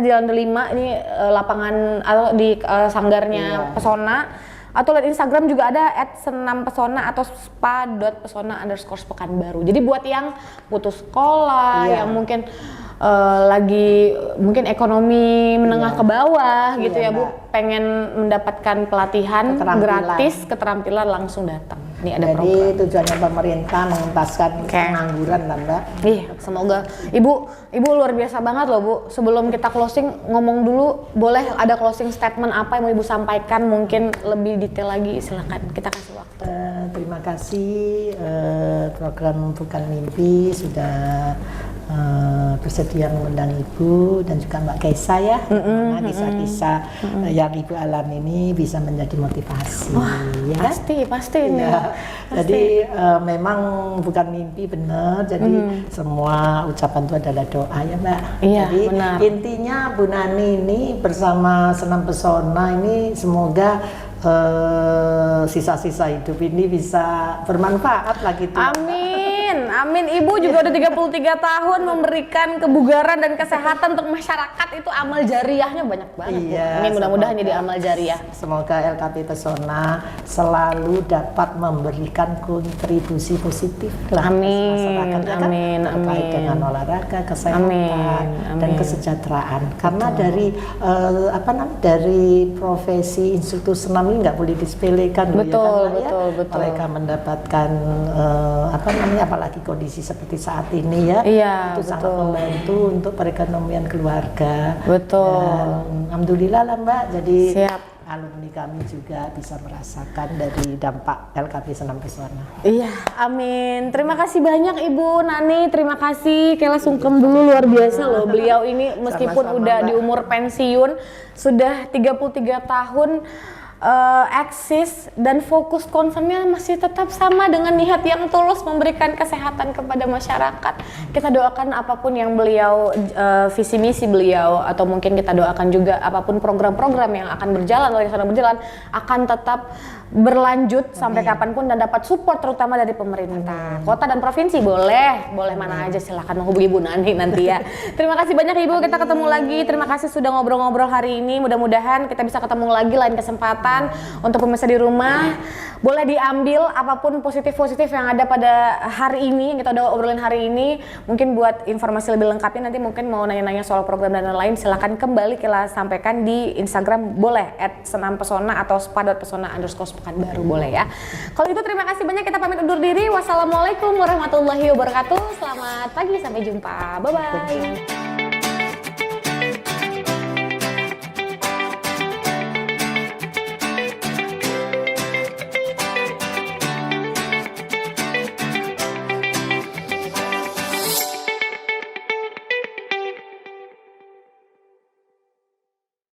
Jalan Delima ini lapangan atau di sanggarnya Pesona. Atau lihat Instagram juga ada @senampesona atau spa.pesona_Pekanbaru. Jadi buat yang putus sekolah, yang mungkin lagi mungkin ekonomi menengah ke bawah gitu ya Bu, pengen mendapatkan pelatihan gratis, keterampilan, langsung datang. Ini ada program. Jadi tujuannya pemerintah mengentaskan pengangguran lah Mbak. Iya, semoga Ibu luar biasa banget loh Bu. Sebelum kita closing, ngomong dulu, boleh ada closing statement apa yang mau Ibu sampaikan, mungkin lebih detail lagi, silakan kita kasih waktu. Terima kasih program Bukan Mimpi sudah bersedia mengundang Ibu dan juga Mbak Kaisa ya, karena kisah-kisah yang Ibu alami ini bisa menjadi motivasi. Ya? Pasti ini. Ya. Jadi memang bukan mimpi benar. Jadi semua ucapan itu adalah doa ya Mbak. Jadi intinya Bu Nani ini bersama Senam Pesona ini semoga sisa-sisa hidup ini bisa bermanfaat lagi tuh. Amin. Ibu juga udah 33 tahun memberikan kebugaran dan kesehatan untuk masyarakat, itu amal jariahnya banyak banget. Ini mudah-mudahan jadi amal jariah. Semoga LKP Pesona selalu dapat memberikan kontribusi positif lah masyarakat terkait dengan olahraga, kesehatan dan kesejahteraan. Karena dari profesi instruktur senam ini nggak boleh disepelekan. Betul. Mereka mendapatkan apalagi kondisi seperti saat ini ya, itu sangat membantu untuk perekonomian keluarga. Alhamdulillah lah Mbak, jadi alumni kami juga bisa merasakan dari dampak LKP Senam Pesona. Iya, amin. Terima kasih banyak Ibu Nani, terima kasih. Kayla sungkem dulu, luar biasa loh beliau ini, meskipun udah Mbak, di umur pensiun, sudah 33 tahun eksis dan fokus concernnya masih tetap sama dengan niat yang tulus memberikan kesehatan kepada masyarakat. Kita doakan apapun yang beliau visi misi beliau, atau mungkin kita doakan juga apapun program-program yang akan berjalan atau yang sedang berjalan akan tetap berlanjut sampai kapanpun dan dapat support terutama dari pemerintah, kota dan provinsi. Boleh mana aja, silahkan menghubungi Bu Nani nanti ya. Terima kasih banyak Ibu, kita ketemu lagi. Terima kasih sudah ngobrol-ngobrol hari ini. Mudah-mudahan kita bisa ketemu lagi lain kesempatan. Untuk pemirsa di rumah, boleh diambil apapun positif-positif yang ada pada hari ini, yang kita udah obrolin hari ini. Mungkin buat informasi lebih lengkapnya nanti mungkin mau nanya-nanya soal program dan lain-lain, silahkan kembali kita sampaikan di Instagram, boleh @senampesona atau spa.pesona_Pekanbaru, boleh ya. Kalau itu terima kasih banyak, kita pamit undur diri. Wassalamualaikum warahmatullahi wabarakatuh. Selamat pagi, sampai jumpa. Bye-bye.